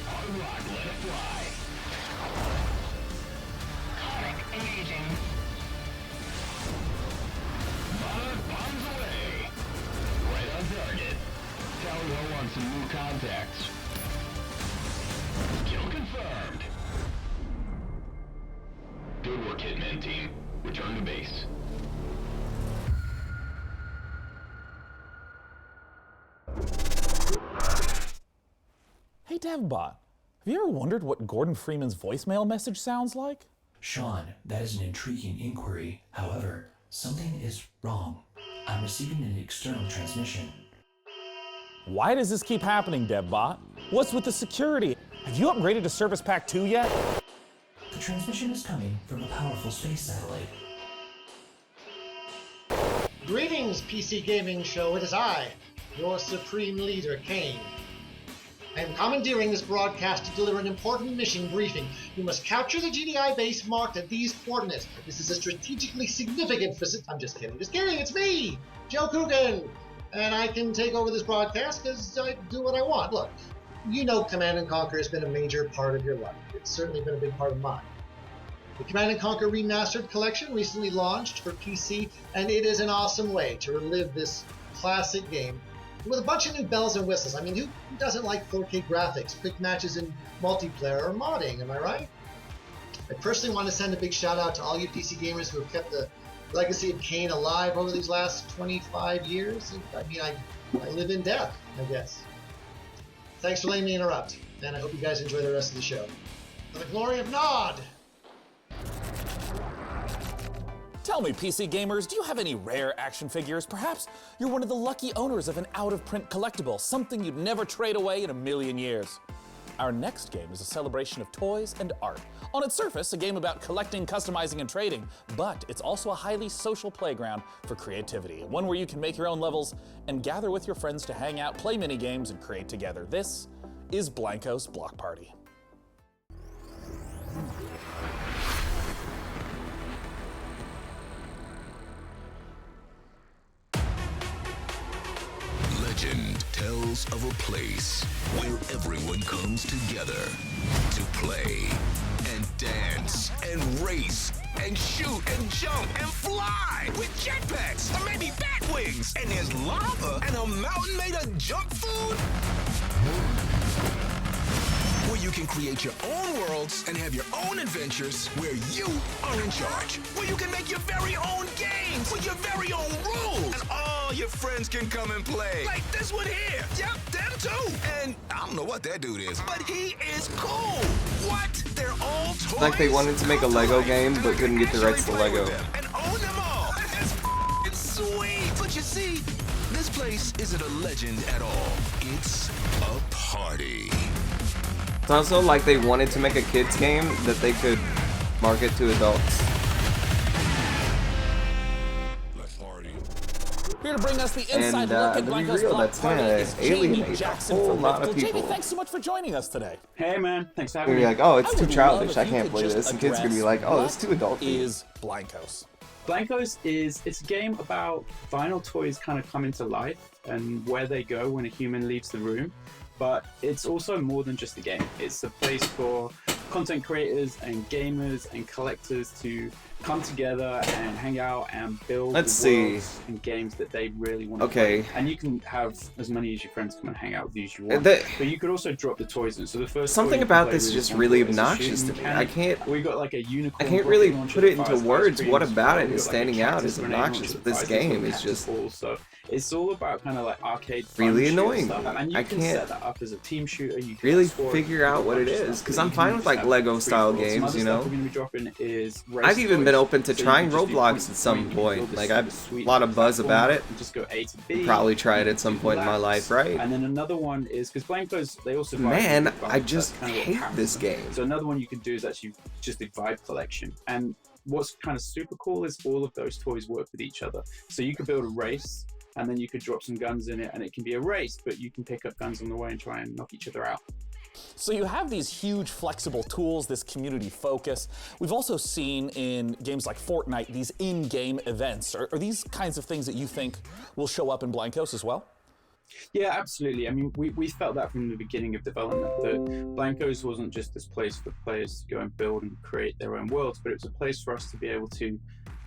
Hard rock, let it fly. Conic engaging. Mother bombs away. Right on target. Tally ho on some new contacts. Kill confirmed. Good work, Hitman team. Return to base. Hey DevBot, have you ever wondered what Gordon Freeman's voicemail message sounds like? Sean, that is an intriguing inquiry. However, something is wrong. I'm receiving an external transmission. Why does this keep happening, DevBot? What's with the security? Have you upgraded to Service Pack 2 yet? The transmission is coming from a powerful space satellite. Greetings, PC Gaming Show. It is I, your supreme leader, Kane. I am commandeering this broadcast to deliver an important mission briefing. You must capture the GDI base marked at these coordinates. This is a strategically significant I'm just kidding, it's me, Joe Coogan! And I can take over this broadcast because I do what I want. Look, you know Command & Conquer has been a major part of your life. It's certainly been a big part of mine. The Command & Conquer Remastered Collection recently launched for PC, and it is an awesome way to relive this classic game with a bunch of new bells and whistles. I mean, who doesn't like 4K graphics, quick matches in multiplayer, or modding, am I right? I personally want to send a big shout out to all you PC gamers who have kept the legacy of Kane alive over these last 25 years. I mean, I live in death, I guess. Thanks for letting me interrupt, and I hope you guys enjoy the rest of the show. For the glory of Nod! Tell me, PC gamers, do you have any rare action figures? Perhaps you're one of the lucky owners of an out-of-print collectible, something you'd never trade away in a million years. Our next game is a celebration of toys and art. On its surface, a game about collecting, customizing, and trading, but it's also a highly social playground for creativity, one where you can make your own levels and gather with your friends to hang out, play mini-games, and create together. This is Blankos Block Party. Legend tells of a place where everyone comes together to play and dance and race and shoot and jump and fly with jetpacks or maybe bat wings. And there's lava and a mountain made of junk food where you can create your own worlds and have your own adventures where you are in charge, where you can make your very own games with your very own rules, and all your friends can come and play. Like this one here. Yep, them too. And I don't know what that dude is, but he is cool. What? They're all toys? It's like they wanted to make a Lego game, but couldn't get the rights to Lego. And own them all. That's f***ing sweet. But you see, this place isn't a legend at all. It's a party. It's also like they wanted to make a kids game that they could market to adults. Here to bring us the inside look at Blankos Block Party is Jamie Jackson from Rifle. Jamie, thanks so much for joining us today. Hey man, thanks for They're having gonna me. be like, oh, it's too childish, I can't play this. And kids are gonna be like, oh, it's too adult. Is Blankos? Blankos it's a game about vinyl toys kind of coming to life and where they go when a human leaves the room. But it's also more than just a game. It's a place for content creators and gamers and collectors to come together and hang out and build worlds and games that they really want to play. And you can have as many as your friends come and hang out with you as you want. But you could also drop the toys in. So the first something about this is just really obnoxious to me. I can't. We got like a unicorn. I can't really put it into words. What about it is standing out as obnoxious? But this game is just. So it's all about kind of like arcade. Really annoying. Stuff. And you I can can't set that up as a team shooter. You can really figure out what it is because I'm fine with like Lego style games, you know. I've even been open to trying Roblox at some point. Like I've a lot of buzz about it. Just go A to B. Probably try it at some point in my life, right? And then another one is because Blankos, they also man, I just hate this game. So another one you can do is actually just a vibe collection. And what's kind of super cool is all of those toys work with each other. So you could build a race, and then you could drop some guns in it, and it can be a race, but you can pick up guns on the way and try and knock each other out. So you have these huge flexible tools, this community focus. We've also seen in games like Fortnite, these in-game events. Are these kinds of things that you think will show up in Blankos as well? Yeah, absolutely. I mean, we felt that from the beginning of development, that Blankos wasn't just this place for players to go and build and create their own worlds, but it was a place for us to be able to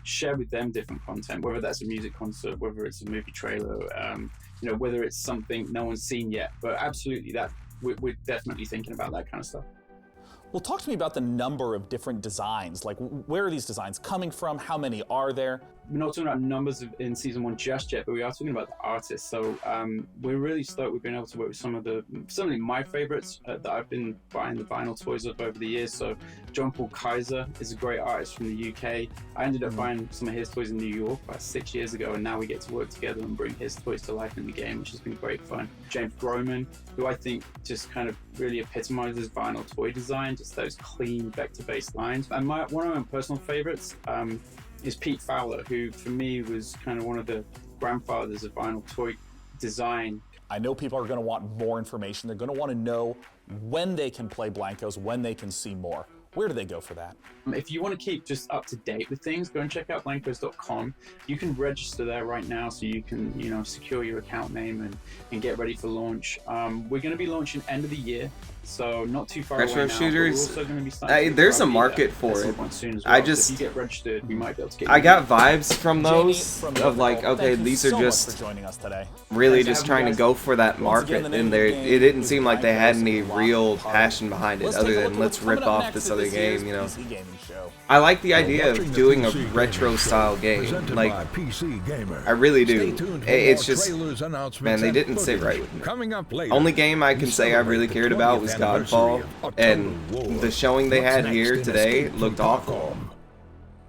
share with them different content, whether that's a music concert, whether it's a movie trailer, you know, whether it's something no one's seen yet. But absolutely, that we're definitely thinking about that kind of stuff. Well, talk to me about the number of different designs. Like, where are these designs coming from? How many are there? We're not talking about numbers in season 1 just yet, but we are talking about the artists. So we're really stoked we've been able to work with some of my favorites that I've been buying the vinyl toys of over the years. So John Paul Kaiser is a great artist from the UK. I ended up buying some of his toys in New York about 6 years ago, and now we get to work together and bring his toys to life in the game, which has been great fun. James Groman, who I think just kind of really epitomizes vinyl toy design, just those clean vector-based lines. And one of my personal favorites is Pete Fowler, who for me was kind of one of the grandfathers of vinyl toy design. I know people are going to want more information. They're going to want to know when they can play Blankos, when they can see more. Where do they go for that? If you want to keep just up to date with things, go and check out blankos.com. You can register there right now, so you can, you know, secure your account name and get ready for launch. We're going to be launching end of the year, so not too far Retro away now. shooters, But we're also going to be starting there's a to market for it. soon as well. I So just, if you get registered, we might be able to get I you got in. vibes from those Jamie, of like, okay, these are so much just for joining us today. really Thanks for just having trying you to guys. go for that Once again, market, the name and of the it game didn't is seem like they had Blankos any Lost real Heart. passion behind it, Let's other take a look than at let's what's coming rip up off next this in other this year's game, you know. PC Gaming Show. I like the idea Watching of the doing a PC Gaming retro Show, style game, presented like by PC Gamer. I really Stay do. tuned for It's more just, trailers, man, announcements, they and didn't sit footage. right with me. Coming up later, Only game I can we say I celebrate really the cared about 20th was anniversary Godfall, of and Total War. the showing they What's had next here in today Escape from looked awful. Tarkov?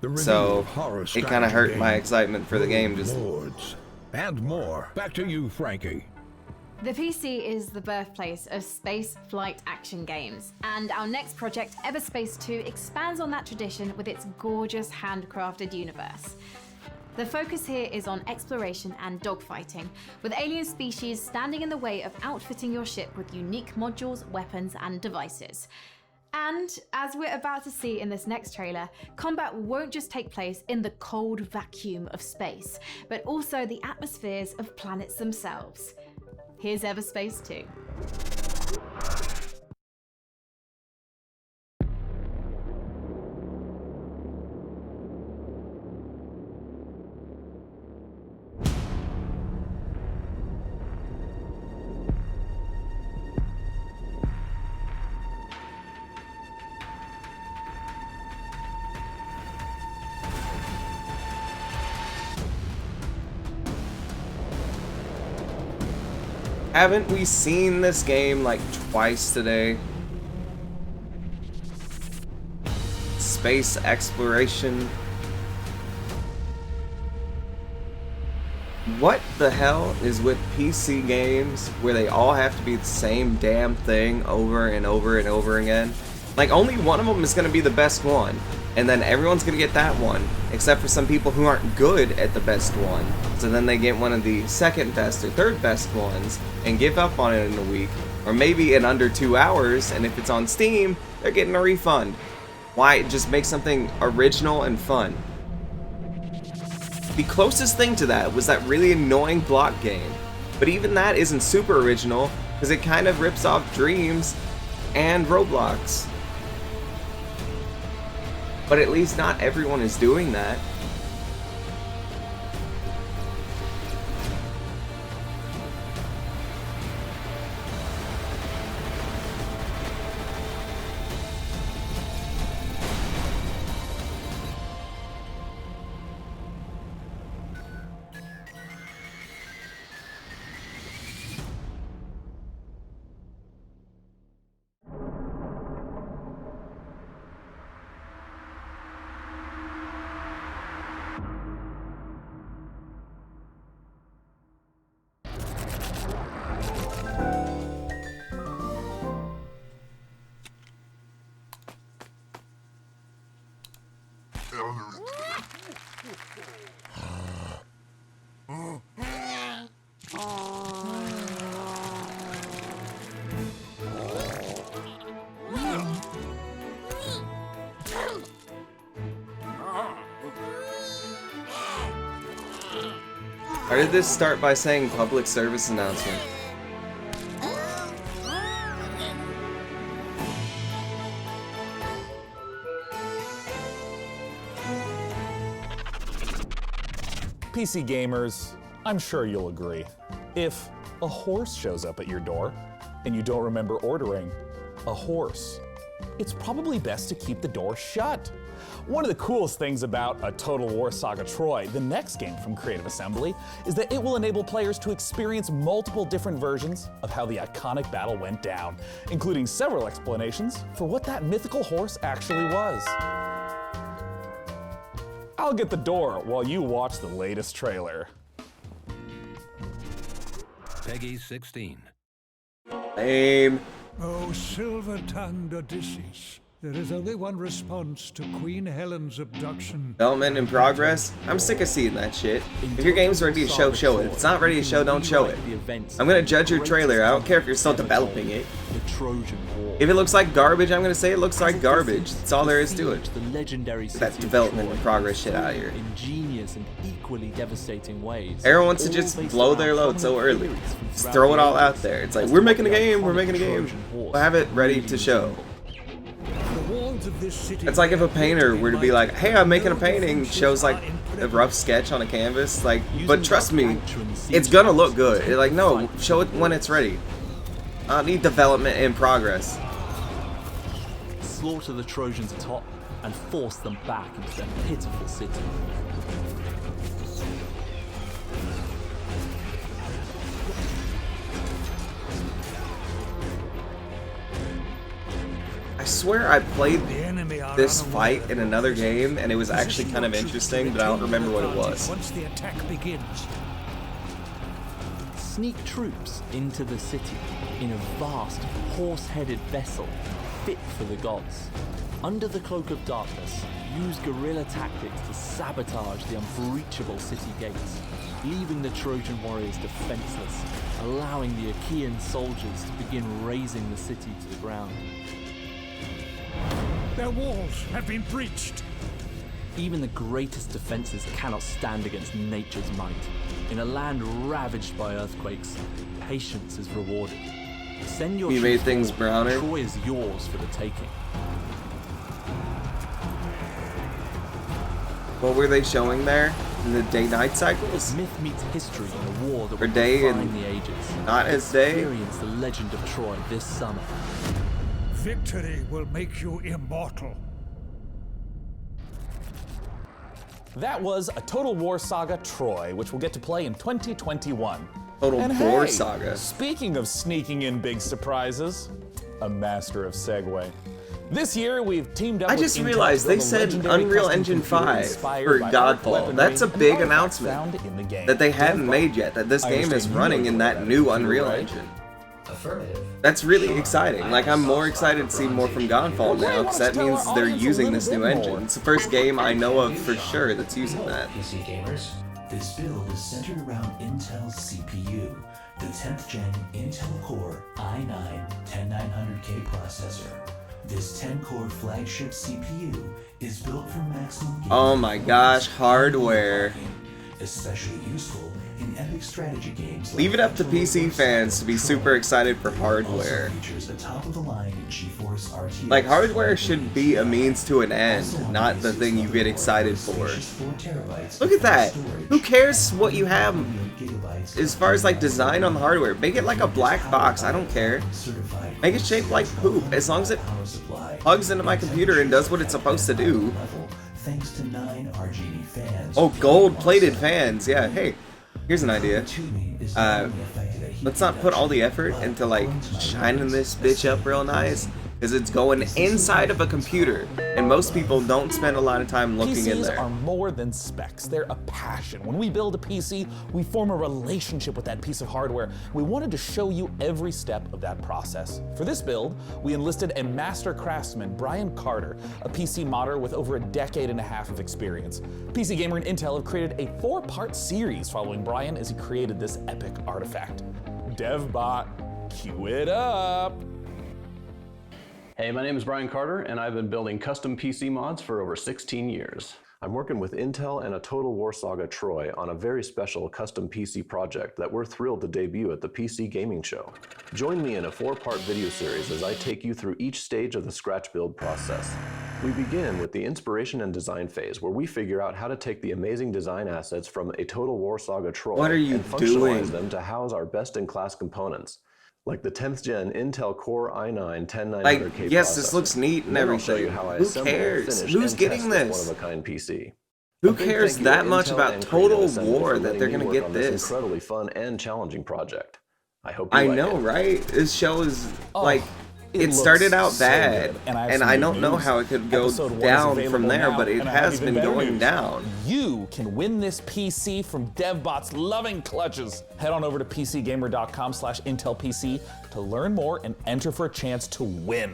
The renewed So horror it kind of strategy hurt my game, excitement for the game. Just Lords, and more. Back to you, Frankie. The PC is the birthplace of space flight action games, and our next project, Everspace 2, expands on that tradition with its gorgeous handcrafted universe. The focus here is on exploration and dogfighting, with alien species standing in the way of outfitting your ship with unique modules, weapons, and devices. And, as we're about to see in this next trailer, combat won't just take place in the cold vacuum of space, but also the atmospheres of planets themselves. Here's Everspace 2. haven't we seen this game like twice today? Space exploration. What the hell is with PC games where they all have to be the same damn thing over and over and over again? Like, only one of them is going to be the best one, and then everyone's going to get that one, except for some people who aren't good at the best one. So then they get one of the second best or third best ones and give up on it in a week, or maybe in under 2 hours, and if it's on Steam, they're getting a refund. Why? Just make something original and fun. The closest thing to that was that really annoying block game, but even that isn't super original because it kind of rips off Dreams and Roblox. But at least not everyone is doing that. Or did this start by saying public service announcement? PC gamers, I'm sure you'll agree. If a horse shows up at your door and you don't remember ordering a horse, it's probably best to keep the door shut. One of the coolest things about a Total War Saga Troy, the next game from Creative Assembly, is that it will enable players to experience multiple different versions of how the iconic battle went down, including several explanations for what that mythical horse actually was. I'll get the door while you watch the latest trailer. Peggy 16. Lame. Oh, silver-tanned Odysseus, There is only one response to Queen Helen's abduction. Development in progress? I'm sick of seeing that shit. If your game's ready to show, show it. If it's not ready to show, don't show it. I'm gonna judge your trailer. I don't care if you're still developing it. If it looks like garbage, I'm gonna say it looks like garbage. That's all there is to it. That development in progress shit out of here. Ingenious and equally devastating ways. Everyone wants to just blow their load so early. Just throw it all out there. It's like, we're making a game, we're making a game. We'll have it ready to show. It's like if a painter were to be like, hey, I'm making a painting, shows like a rough sketch on a canvas, like, but trust me, it's gonna look good. It's like, no, show it when it's ready. I don't need development in progress. Slaughter the Trojans atop and force them back into their pitiful city. I swear I played this fight in another game and it was actually kind of interesting, but I don't remember what it was. Once the attack begins. Sneak troops into the city in a vast, horse-headed vessel fit for the gods. Under the cloak of darkness, use guerrilla tactics to sabotage the unbreachable city gates, leaving the Trojan warriors defenseless, allowing the Achaean soldiers to begin razing the city to the ground. Their walls have been breached. Even the greatest defenses cannot stand against nature's might. In a land ravaged by earthquakes, patience is rewarded. Send your You made troops things forward. browner. Troy is yours for the taking. What were they showing there? In the day-night cycles? Myth meets history in a war that Or will day define and the ages. not as day? Experience the legend of Troy this summer. Victory will make you immortal. That was a Total War Saga Troy, which we'll get to play in 2021. Total And War hey, Saga. Speaking of sneaking in big surprises, a master of segue. This year we've teamed up I with just Intel realized to they build a said legendary Unreal custom Engine computer 5 inspired for by Godfall. weaponry That's a and big artifacts announcement found in the game. that they hadn't DevBot. made yet, that this I game is understand you running in enjoy that new Unreal right? Engine. Affirmative. That's really exciting. Like, I'm more excited to see more from Godfall now, because that means they're using this new engine. It's the first game I know of for sure that's using that. PC gamers. This build is centered around Intel's CPU, the 10th gen Intel Core i9-10900K processor. This 10-core flagship CPU is built for maximum gaming Oh my gosh, hardware. especially useful in epic strategy games. Leave it up to PC fans to be super excited for hardware. Features a top-of-the-line GeForce RTX. Like, hardware should be a means to an end, not the thing you get excited for. Look at that! Who cares what you have as far as like design on the hardware? Make it like a black box, I don't care. Make it shaped like poop, as long as it plugs into my computer and does what it's supposed to do. Thanks to 9 RGB fans. Oh, gold-plated fans, yeah, hey. Here's an idea. Let's not put all the effort into like shining this bitch up real nice, because it's going inside of a computer, and most people don't spend a lot of time looking in PCs there. are more than specs, they're a passion. When we build a PC, we form a relationship with that piece of hardware. We wanted to show you every step of that process. For this build, we enlisted a master craftsman, Brian Carter, a PC modder with over a decade and a half of experience. PC Gamer and Intel have created a 4-part series following Brian as he created this epic artifact. DevBot, cue it up! Hey, my name is Brian Carter, and I've been building custom PC mods for over 16 years. I'm working with Intel and a Total War Saga Troy on a very special custom PC project that we're thrilled to debut at the PC Gaming Show. Join me in a 4-part video series as I take you through each stage of the scratch build process. We begin with the inspiration and design phase, where we figure out how to take the amazing design assets from a Total War Saga Troy What are you and functionalize doing? them to house our best-in-class components, like the 10th gen Intel Core i9-10900K Like, processor. yes, this looks neat and Then I'll show you everything. how I Who assemble, cares? finish, Who's and getting test this? one-of-a-kind PC. Who A big cares thank you that to much Intel about and Total Creative Assembly War for that letting they're me gonna work get on this? incredibly fun and challenging project. I hope you I like know, it. right? This show is like, it it looks started out so bad, good, and I have and some I good don't know news. how it could go Episode 1 is down from available there, now, but it and I have has even been better going news. down. You can win this PC from DevBot's loving clutches. Head on over to PCGamer.com/IntelPC to learn more and enter for a chance to win.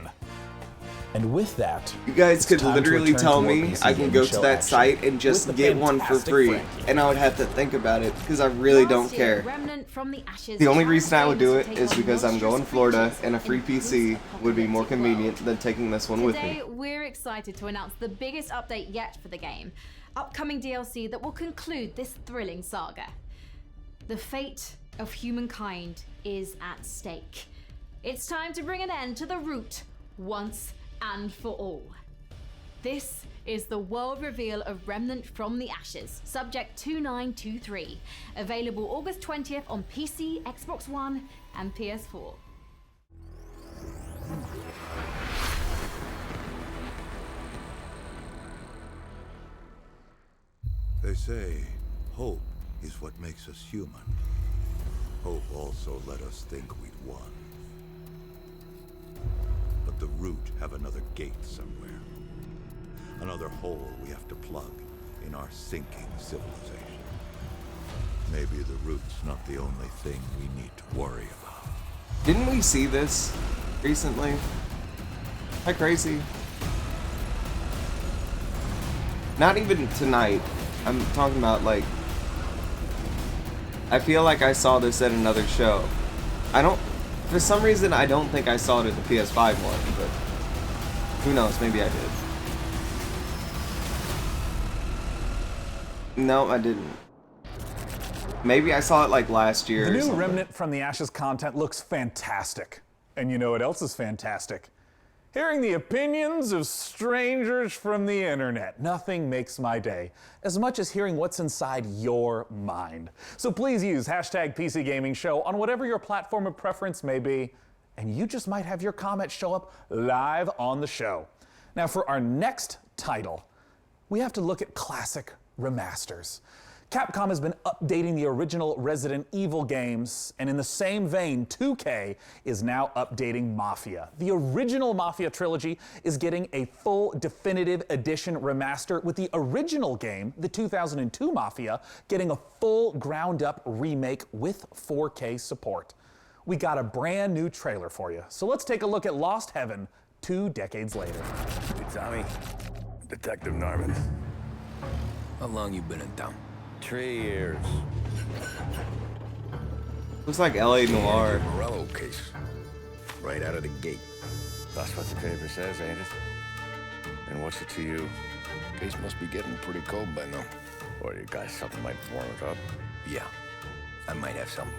And with that, you guys could time to literally return tell to more me PC I can Gaming go Show to that action site and just with the get one for fantastic free, Frankie. and I would have to think about it because I really don't Last year, care. Remnant from the Ashes The only challenged reason I would do gamers it to take is on because I'm monstrous going to Florida creatures and a in free PC would be more convenient than taking this one with Today, me. we're excited to announce the biggest update yet for the game. Upcoming DLC that will conclude this thrilling saga. The fate of humankind is at stake. It's time to bring an end to the root once and for all. This is the world reveal of Remnant from the Ashes, Subject 2923, available August 20th on PC, Xbox One, and PS4. They say hope is what makes us human. Hope also let us think we'd won. But the Root have another gate somewhere. Another hole we have to plug in our sinking civilization. Maybe the Root's not the only thing we need to worry about. Didn't we see this recently? How crazy? Not even tonight. I'm talking about, like, I feel like I saw this at another show. For some reason, I don't think I saw it at the PS5 one, but who knows, maybe I did. No, I didn't. Maybe I saw it like last year. The or new something. Remnant from the Ashes content looks fantastic. And you know what else is fantastic? Hearing the opinions of strangers from the internet. Nothing makes my day as much as hearing what's inside your mind. So please use hashtag PC Gaming Show on whatever your platform of preference may be, and you just might have your comment show up live on the show. Now for our next title, we have to look at classic remasters. Capcom has been updating the original Resident Evil games, and in the same vein, 2K is now updating Mafia. The original Mafia trilogy is getting a full definitive edition remaster, with the original game, the 2002 Mafia, getting a full ground-up remake with 4K support. We got a brand new trailer for you, so let's take a look at Lost Heaven 2 decades later. Hey, Tommy. Detective Norman. How long you been in town? 3 years. Looks like L.A. Noire. Morello case. Right out of the gate. That's what the paper says, ain't it? And what's it to you? Case must be getting pretty cold by now. Or you got something might warm it up? Yeah. I might have something.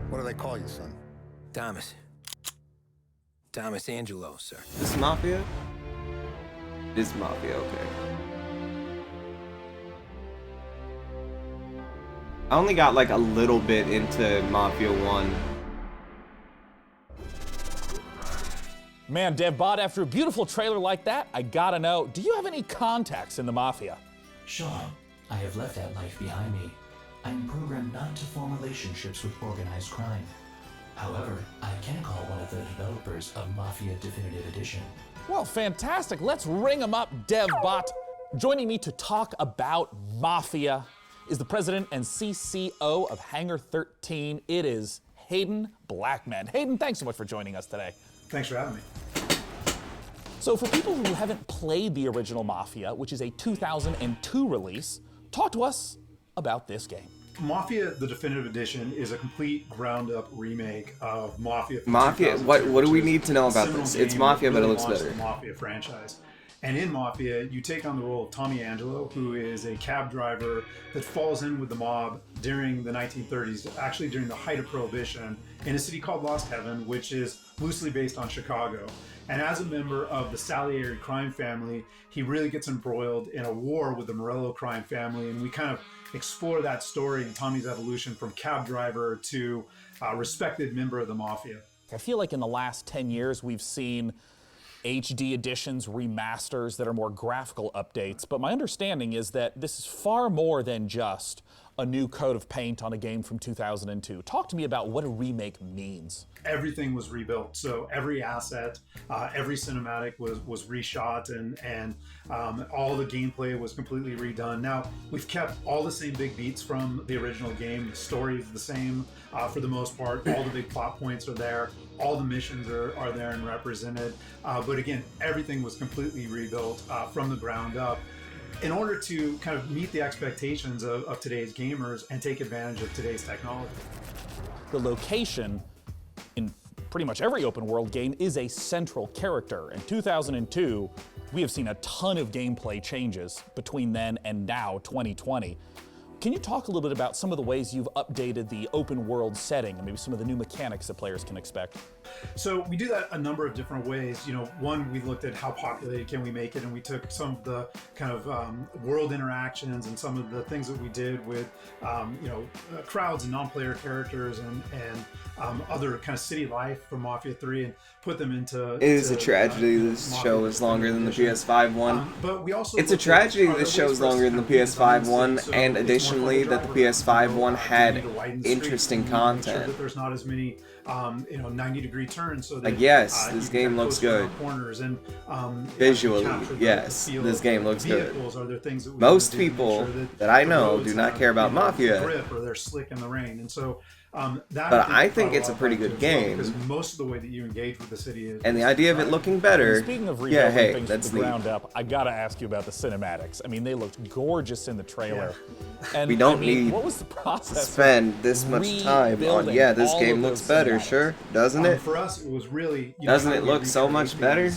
What do they call you, son? Thomas. Thomas Angelo, sir. This Mafia? It is Mafia, okay. I only got like a little bit into Mafia 1. Man, DevBot, after a beautiful trailer like that, I gotta know, do you have any contacts in the Mafia? Sean, I have left that life behind me. I'm programmed not to form relationships with organized crime. However, I can call one of the developers of Mafia Definitive Edition. Well, fantastic. Let's ring him up, DevBot. Joining me to talk about Mafia is the president and CCO of Hangar 13. It is Hayden Blackman. Hayden, thanks so much for joining us today. Thanks for having me. So for people who haven't played the original Mafia, which is a 2002 release, talk to us about this game. Mafia, the Definitive Edition, is a complete ground-up remake of Mafia. Mafia? What do we need to know about this? It's Mafia, but it looks better. The Mafia franchise. And in Mafia, you take on the role of Tommy Angelo, who is a cab driver that falls in with the mob during the 1930s, actually during the height of Prohibition, in a city called Lost Heaven, which is loosely based on Chicago. And as a member of the Salieri crime family, he really gets embroiled in a war with the Morello crime family, and we kind of explore that story and Tommy's evolution from cab driver to respected member of the Mafia. I feel like in the last 10 years, we've seen HD editions, remasters that are more graphical updates, but my understanding is that this is far more than just a new coat of paint on a game from 2002. Talk to me about what a remake means. Everything was rebuilt. So every asset, every cinematic was reshot, and all the gameplay was completely redone. Now, we've kept all the same big beats from the original game. The story is the same for the most part. All the big plot points are there. All the missions are there and represented. But again, everything was completely rebuilt from the ground up in order to kind of meet the expectations of today's gamers and take advantage of today's technology. The location in pretty much every open world game is a central character. In 2002, we have seen a ton of gameplay changes between then and now, 2020. Can you talk a little bit about some of the ways you've updated the open world setting and maybe some of the new mechanics that players can expect? So we do that a number of different ways. One, we looked at how populated can we make it, and we took some of the kind of world interactions and some of the things that we did with crowds and non-player characters and other kind of city life from Mafia 3 and put them into... It is a tragedy this show is longer than the PS5 one. But we also it's a tragedy this show is longer than the PS5 one, and additionally that the PS5 one had interesting content. That there's not as many 90-degree turns. So that, yes, this game looks good. Corners and, visually, yes, this game looks good. Most people that I know do not care about Mafia. Or they're slick in the rain, and so but I think it's a pretty good game. Because most of the way that you engage with the city is... And the idea of it looking better... Speaking of rebuilding things from the ground up, I gotta ask you about the cinematics. I mean, they looked gorgeous in the trailer. Yeah. And we don't need what was the process spend this much time on, this game looks better, sure, doesn't it? For us, it was really... Doesn't it look so much better?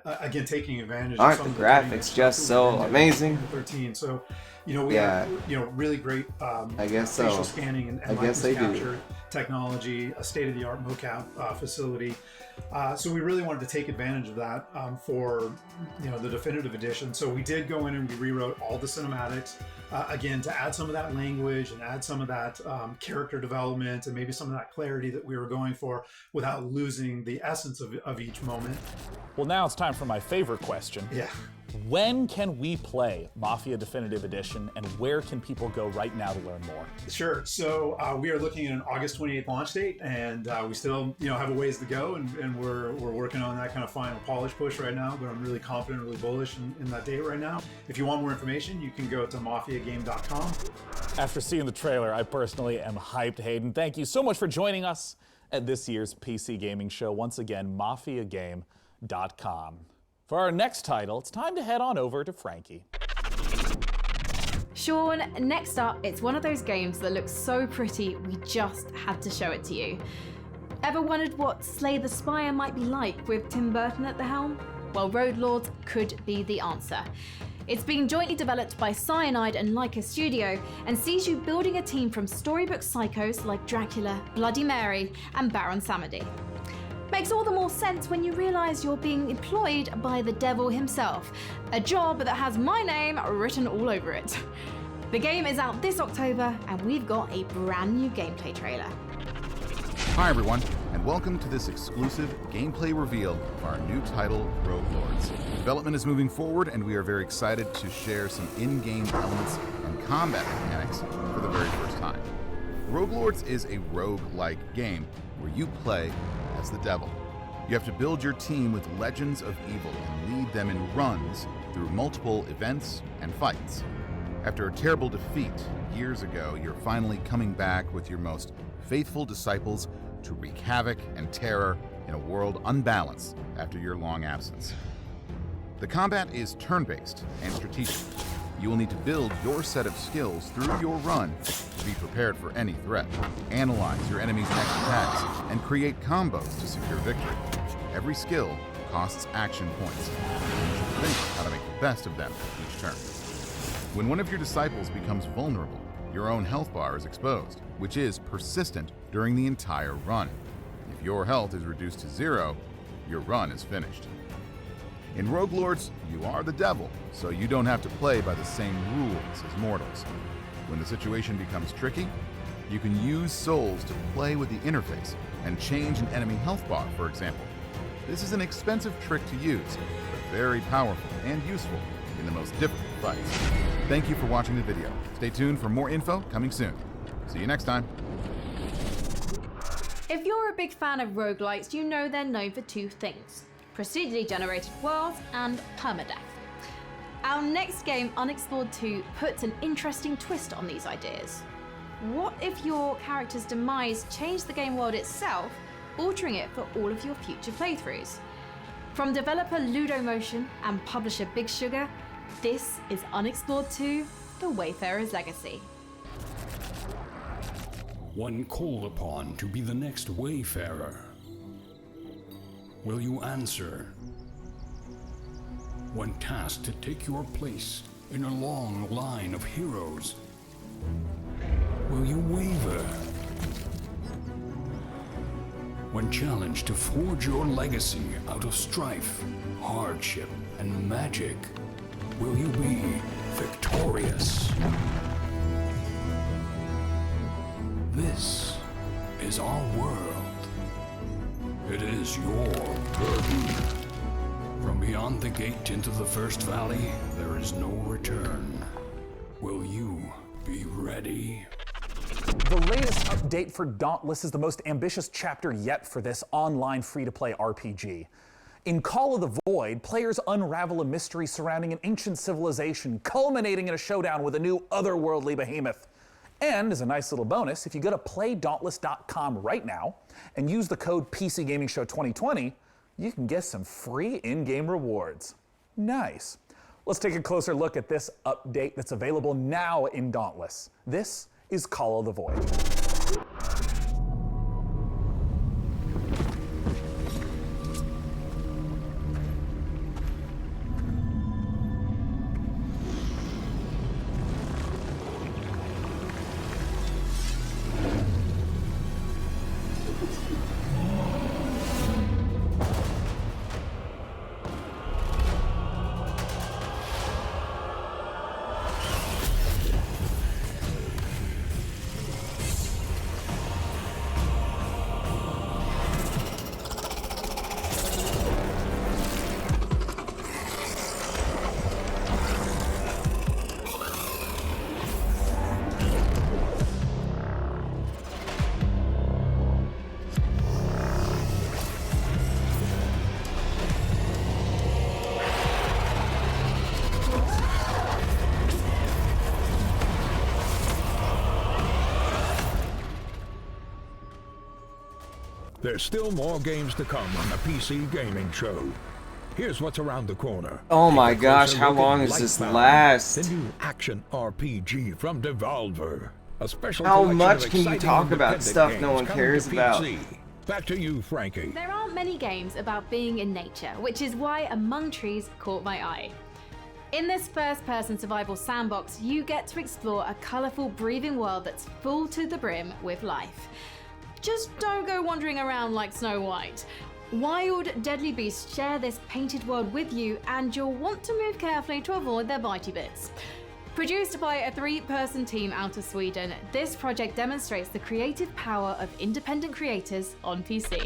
Again, taking advantage Aren't of some the graphics just so amazing? 13, so... we have really great I guess facial so. scanning and I guess they capture do. technology, a state-of-the-art mocap facility. So we really wanted to take advantage of that for the definitive edition. So we did go in and we rewrote all the cinematics again to add some of that language and add some of that character development and maybe some of that clarity that we were going for without losing the essence of each moment. Well, now it's time for my favorite question. Yeah. When can we play Mafia Definitive Edition, and where can people go right now to learn more? Sure. So we are looking at an August 28th launch date, and we still have a ways to go, and we're working on that kind of final polish push right now, but I'm really confident, really bullish in that date right now. If you want more information, you can go to mafiagame.com. After seeing the trailer, I personally am hyped, Hayden. Thank you so much for joining us at this year's PC Gaming Show. Once again, mafiagame.com. For our next title, it's time to head on over to Frankie. Sean, next up, it's one of those games that looks so pretty, we just had to show it to you. Ever wondered what Slay the Spire might be like with Tim Burton at the helm? Well, Rogue Lords could be the answer. It's being jointly developed by Cyanide and Leica Studio and sees you building a team from storybook psychos like Dracula, Bloody Mary, and Baron Samedi. Makes all the more sense when you realise you're being employed by the devil himself, a job that has my name written all over it. The game is out this October, and we've got a brand new gameplay trailer. Hi everyone, and welcome to this exclusive gameplay reveal of our new title, Rogue Lords. Development is moving forward, and we are very excited to share some in-game elements and combat mechanics for the very first time. Rogue Lords is a rogue-like game where you play as the devil. You have to build your team with legends of evil and lead them in runs through multiple events and fights. After a terrible defeat years ago, you're finally coming back with your most faithful disciples to wreak havoc and terror in a world unbalanced after your long absence. The combat is turn-based and strategic. You will need to build your set of skills through your run to be prepared for any threat, analyze your enemy's next attacks, and create combos to secure victory. Every skill costs action points. You should think how to make the best of them each turn. When one of your disciples becomes vulnerable, your own health bar is exposed, which is persistent during the entire run. If your health is reduced to 0, your run is finished. In Rogue Lords, you are the devil, so you don't have to play by the same rules as mortals. When the situation becomes tricky, you can use souls to play with the interface and change an enemy health bar, for example. This is an expensive trick to use, but very powerful and useful in in the most difficult fights. Thank you for watching the video. Stay tuned for more info coming soon. See you next time. If you're a big fan of roguelites, you know they're known for two things: procedurally generated worlds and permadeath. Our next game, Unexplored 2, puts an interesting twist on these ideas. What if your character's demise changed the game world itself, altering it for all of your future playthroughs? From developer Ludomotion and publisher Big Sugar, this is Unexplored 2: The Wayfarer's Legacy. When called upon to be the next Wayfarer, will you answer? When tasked to take your place in a long line of heroes, will you waver? When challenged to forge your legacy out of strife, hardship, and magic, will you be victorious? This is our world. It is your burden. From beyond the gate into the First Valley, there is no return. Will you be ready? The latest update for Dauntless is the most ambitious chapter yet for this online free-to-play RPG. In Call of the Void, players unravel a mystery surrounding an ancient civilization, culminating in a showdown with a new otherworldly behemoth. And as a nice little bonus, if you go to playdauntless.com right now and use the code PCGamingShow2020, you can get some free in-game rewards. Nice. Let's take a closer look at this update that's available now in Dauntless. This is Call of the Void. There's still more games to come on the PC Gaming Show. Here's what's around the corner. Oh my gosh, how long does this last? The new action RPG from Devolver. A special How collection much of can you exciting talk about independent stuff no games one coming cares to about? PC. Back to you, Frankie. There aren't many games about being in nature, which is why Among Trees caught my eye. In this first-person survival sandbox, you get to explore a colourful, breathing world that's full to the brim with life. Just don't go wandering around like Snow White. Wild, deadly beasts share this painted world with you, and you'll want to move carefully to avoid their bitey bits. Produced by a 3-person team out of Sweden, this project demonstrates the creative power of independent creators on PC.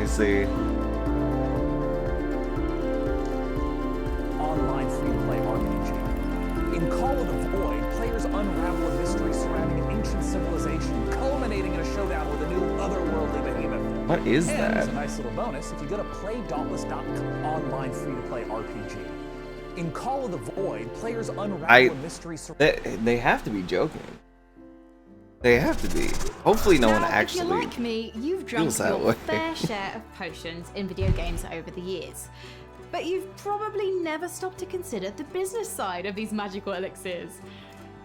See. Online free-to-play RPG. In Call of the Void, players unravel a mystery surrounding an ancient civilization, culminating in a showdown with a new otherworldly behemoth. What is and that? As a nice little bonus, if you go to playdauntless.com, online free-to-play RPG. In Call of the Void, players unravel a mystery surrounding... They have to be joking. They have to be. Hopefully no one actually If you're like me, you've drunk feels that your way. fair share of potions in video games over the years. But you've probably never stopped to consider the business side of these magical elixirs.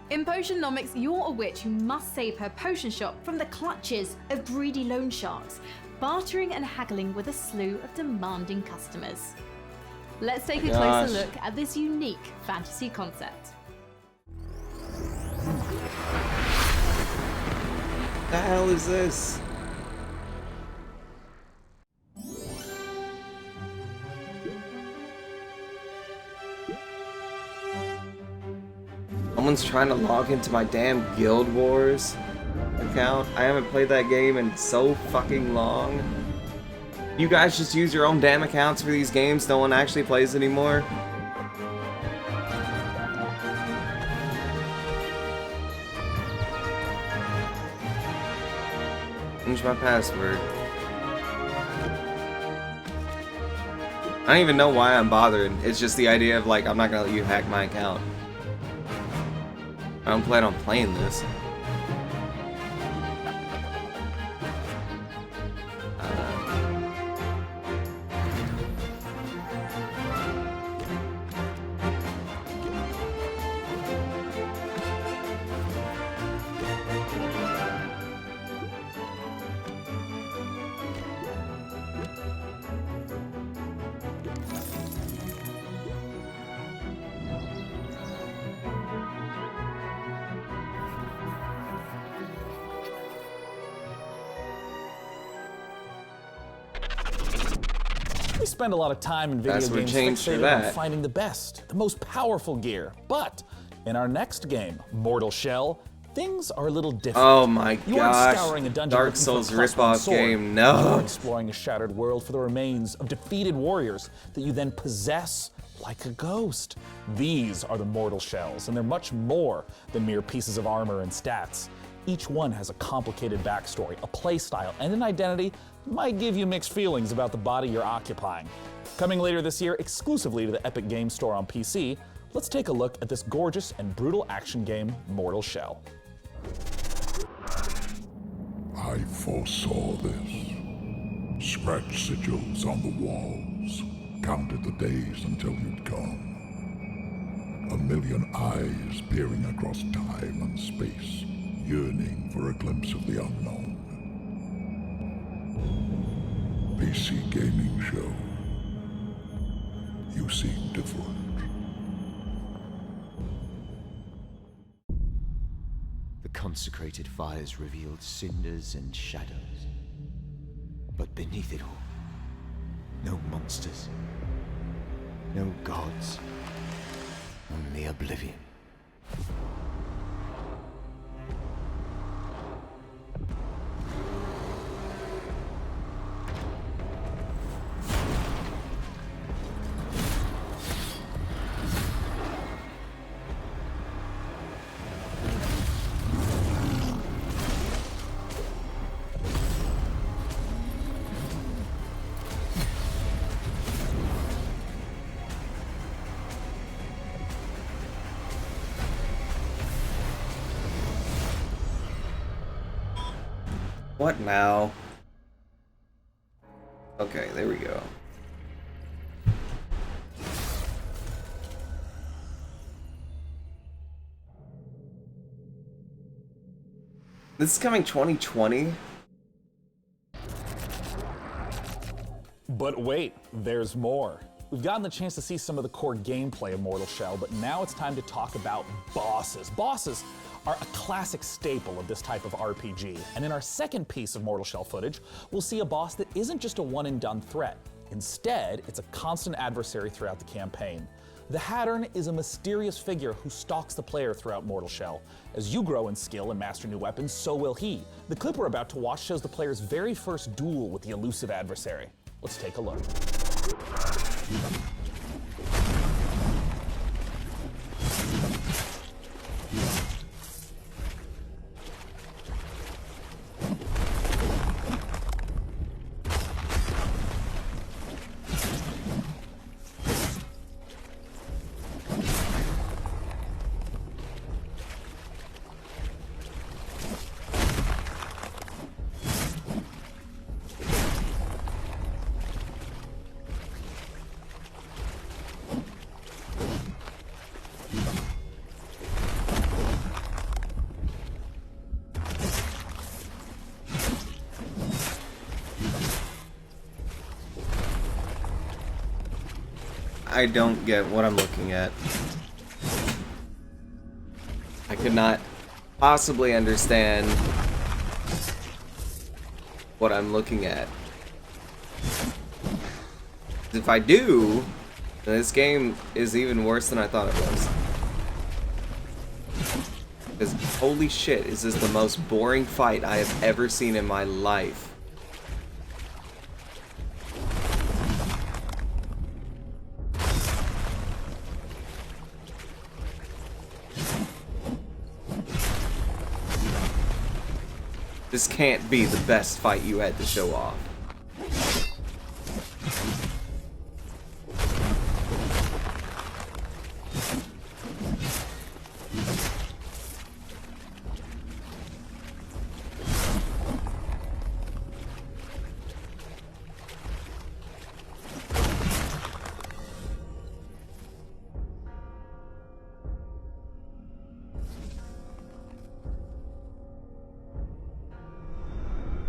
In Potionomics, you're a witch who must save her potion shop from the clutches of greedy loan sharks, bartering and haggling with a slew of demanding customers. Let's take a closer look at this unique fantasy concept. What the hell is this? Someone's trying to log into my damn Guild Wars account. I haven't played that game in so fucking long. You guys just use your own damn accounts for these games? No one actually plays anymore? Change my password. I don't even know why I'm bothered. It's just the idea of like, I'm not gonna let you hack my account. I don't plan on playing this. We spend a lot of time in video games fixated on finding the best, the most powerful gear. But in our next game, Mortal Shell, things are a little different. Oh my You aren't gosh. scouring a dungeon Dark looking Souls for a +1 ripoff sword. game, no. You're exploring a shattered world for the remains of defeated warriors that you then possess like a ghost. These are the Mortal Shells, and they're much more than mere pieces of armor and stats. Each one has a complicated backstory, a playstyle, and an identity that might give you mixed feelings about the body you're occupying. Coming later this year exclusively to the Epic Games Store on PC, let's take a look at this gorgeous and brutal action game, Mortal Shell. I foresaw this. Scratched sigils on the walls, counted the days until you'd come. 1,000,000 eyes peering across time and space, yearning for a glimpse of the unknown. PC Gaming Show. You seem different. The consecrated fires revealed cinders and shadows. But beneath it all, no monsters, no gods, only oblivion. What now? Okay, there we go. This is coming 2020? But wait, there's more. We've gotten the chance to see some of the core gameplay of Mortal Shell, but now it's time to talk about bosses. Bosses are a classic staple of this type of RPG, and in our second piece of Mortal Shell footage, we'll see a boss that isn't just a one-and-done threat. Instead, it's a constant adversary throughout the campaign. The Hattern is a mysterious figure who stalks the player throughout Mortal Shell. As you grow in skill and master new weapons, so will he. The clip we're about to watch shows the player's very first duel with the elusive adversary. Let's take a look. I don't get what I'm looking at. I could not possibly understand what I'm looking at. If I do, then this game is even worse than I thought it was. Because holy shit, is this the most boring fight I have ever seen in my life. This can't be the best fight you had to show off.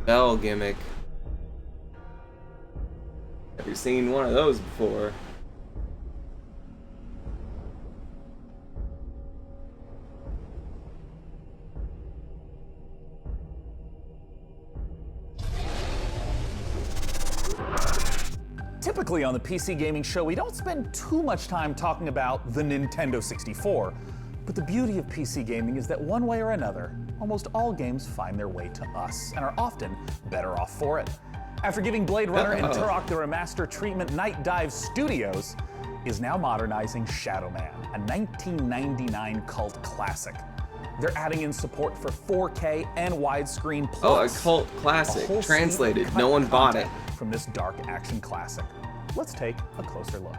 Bell gimmick. Never seen one of those before. Typically on the PC Gaming Show, we don't spend too much time talking about the Nintendo 64. But the beauty of PC gaming is that one way or another, almost all games find their way to us, and are often better off for it. After giving Blade Runner and Turok the Remaster treatment, Night Dive Studios is now modernizing Shadow Man, a 1999 cult classic. They're adding in support for 4K and widescreen plus. Oh, a cult classic. Translated. No one bought it. From this dark action classic. Let's take a closer look.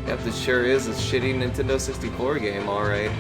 Yep, this sure is a shitty Nintendo 64 game, alright.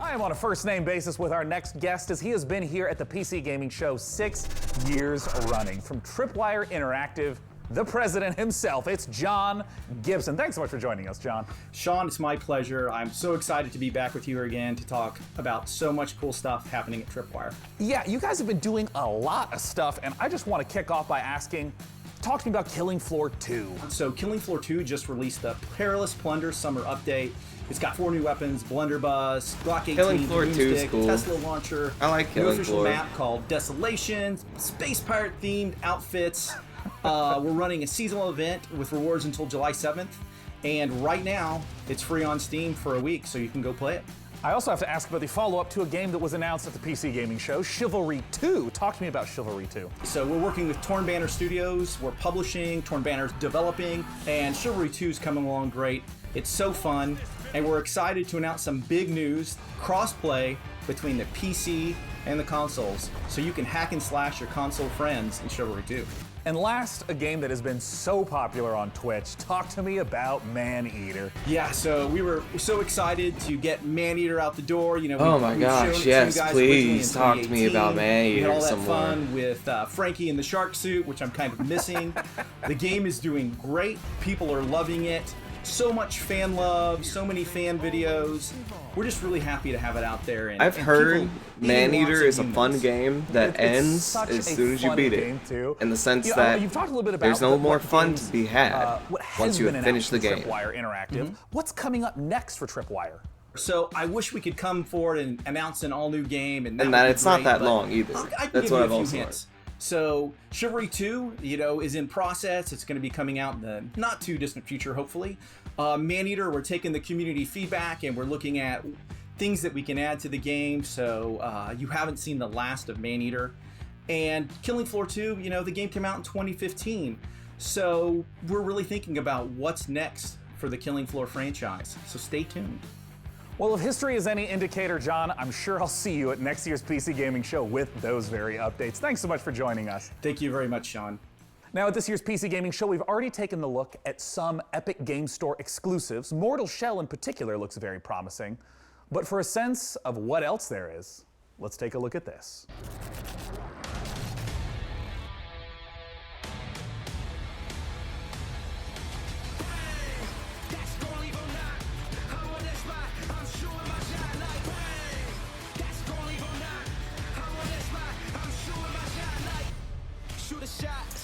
I am on a first-name basis with our next guest, as he has been here at the PC Gaming Show 6 years running. From Tripwire Interactive, the president himself, it's John Gibson. Thanks so much for joining us, John. Sean, it's my pleasure. I'm so excited to be back with you again to talk about so much cool stuff happening at Tripwire. Yeah, you guys have been doing a lot of stuff, and I just want to kick off by asking, talk to me about Killing Floor 2. So Killing Floor 2 just released the Perilous Plunder Summer Update. It's got 4 new weapons: Blunderbuss, Glock 18, Killing Floor 2 is Boomstick, cool. Tesla launcher. I like Killing New official Floor. map called Desolation, space pirate themed outfits. We're running a seasonal event with rewards until July 7th. And right now, it's free on Steam for a week, so you can go play it. I also have to ask about the follow-up to a game that was announced at the PC Gaming Show, Chivalry 2. Talk to me about Chivalry 2. So we're working with Torn Banner Studios. We're publishing, Torn Banner's developing, and Chivalry 2 is coming along great. It's so fun, and we're excited to announce some big news, cross-play between the PC and the consoles, so you can hack and slash your console friends in Chivalry 2. And last, a game that has been so popular on Twitch. Talk to me about Maneater. Yeah, so we were so excited to get Maneater out the door. You know, Oh my gosh, yes, please talk to me about Maneater We had all that some more. fun with Frankie in the shark suit, which I'm kind of missing. The game is doing great. People are loving it. So much fan love, so many fan videos. We're just really happy to have it out there. And, I've and heard people eating lots Maneater of is a fun humans. game that It's ends such as a soon as you fun beat it. game, too. In the sense You know, that you've talked a little bit about there's no what more fun games, to be had what has once you been have finished the announced game. for Tripwire Interactive. What's coming up next for Tripwire? So I wish we could come forward and announce an all-new game, and And would that be it's not great, that but long either. I can That's give what you I've a few also hints. So Chivalry 2, you know, is in process. It's going to be coming out in the not too distant future, hopefully. Maneater, we're taking the community feedback and we're looking at things that we can add to the game. So you haven't seen the last of Maneater. And Killing Floor 2, you know, the game came out in 2015. So we're really thinking about what's next for the Killing Floor franchise. So stay tuned. Well, if history is any indicator, John, I'm sure I'll see you at next year's PC Gaming Show with those very updates. Thanks so much for joining us. Thank you very much, Sean. Now, at this year's PC Gaming Show, we've already taken the look at some Epic Game Store exclusives. Mortal Shell in particular looks very promising. But for a sense of what else there is, let's take a look at this.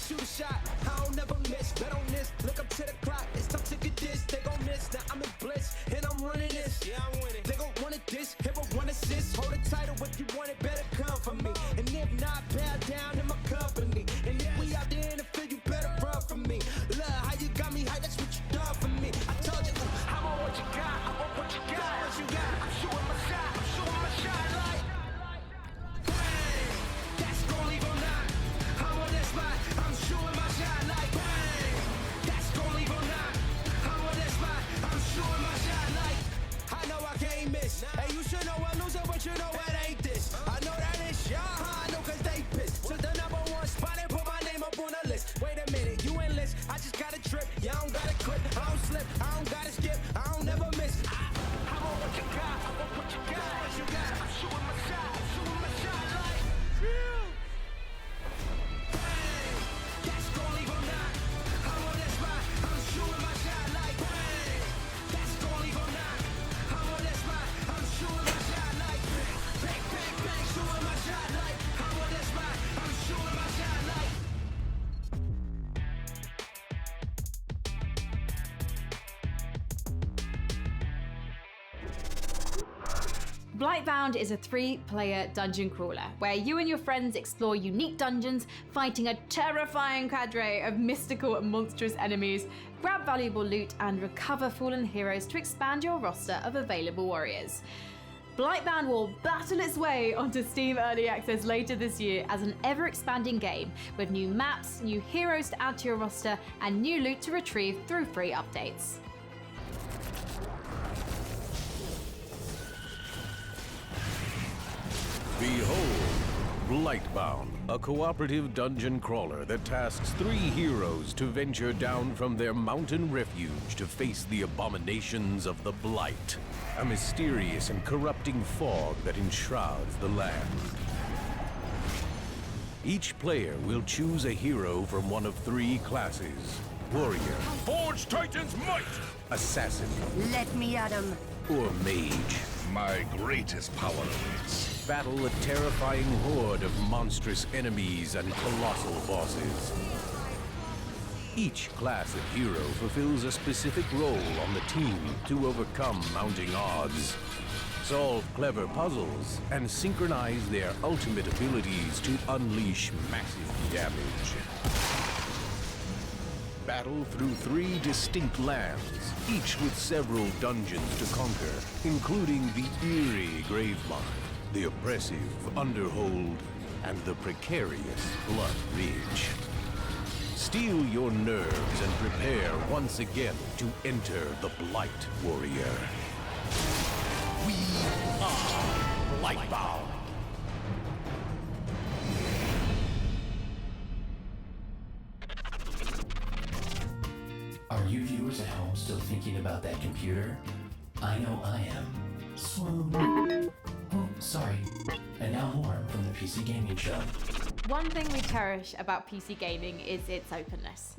Shoot a shot, I don't never miss. Bet on this, look up to the clock. It's time to get this. They gon' miss, now I'm in bliss, and I'm running this. Yeah, I'm winning. They gon' want a dish, hero one assist. Hold the title if you want it, better come for me. And if not, bow down in my company. And if we out there in the field, you better run for me. Look how you got me high, that's what you done for me. I told you, I want what you got, I want what you got. What you got? I'm shooting my shot, I'm shooting my shot like. Bang, that's gon' leave on nine. I'm on that spot, I'm shooting my shot like. Bang, that's gon' leave on nine. I'm on that spot, I'm shooting my shot like. I know I can't miss. Hey, you should know I'm losing, but you know it ain't this. I know that it's y'all, I know cause they pissed. Took the #1 spot and put my name up on the list. Wait a minute, you enlist, I just got a trip. Yeah, I don't got a clip, I don't slip, I don't gotta skip, I don't never miss. I want what you got, I want what you got. What you got? I'm shooting my shot, I'm shooting my shot like. Bang, that's gon' leave on nine. I'm on that spot, I'm shooting my shot like. Bang, that's gon' leave on nine. I'm on that spot, I'm shooting my shot like. Bang, bang, bang, shooting my shot like. I'm on that spot, I'm shooting my shot like. Blightbound is a 3-player dungeon crawler where you and your friends explore unique dungeons, fighting a terrifying cadre of mystical and monstrous enemies, grab valuable loot, and recover fallen heroes to expand your roster of available warriors. Blightbound will battle its way onto Steam Early Access later this year as an ever-expanding game with new maps, new heroes to add to your roster, and new loot to retrieve through free updates. Behold, Blightbound, a cooperative dungeon crawler that tasks 3 heroes to venture down from their mountain refuge to face the abominations of the Blight, a mysterious and corrupting fog that enshrouds the land. Each player will choose a hero from one of 3 classes: warrior, Forge Titan's might! assassin, Let me at him. or mage. My greatest power awaits. Battle a terrifying horde of monstrous enemies and colossal bosses. Each class of hero fulfills a specific role on the team to overcome mounting odds, solve clever puzzles, and synchronize their ultimate abilities to unleash massive damage. Battle through 3 distinct lands, each with several dungeons to conquer, including the eerie Gravemind, the oppressive Underhold, and the precarious Blood Ridge. Steel your nerves and prepare once again to enter the Blight Warrior. We are Blightbound. Are you viewers at home still thinking about that computer? I know I am. Swoon. Oh, sorry. And now more from the PC Gaming Show. One thing we cherish about PC gaming is its openness.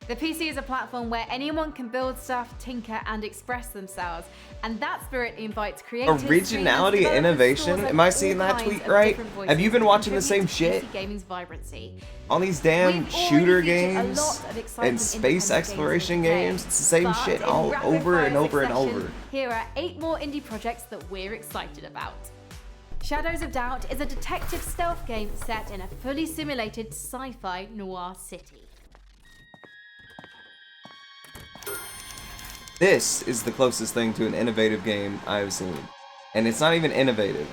The PC is a platform where anyone can build stuff, tinker, and express themselves, and that spirit invites creators, Originality, streamers, innovation. developers, Am I all seeing that kinds tweet of right? different Have you voices been to watching the same contribute to shit? PC gaming's vibrancy. All these damn We've shooter already featured a games lot of exciting and space independent exploration games games. It's the same But shit in all rapid over fire and over and succession, over. Here are 8 more indie projects that we're excited about. Shadows of Doubt is a detective stealth game set in a fully simulated sci-fi noir city. This is the closest thing to an innovative game I've seen. And it's not even innovative.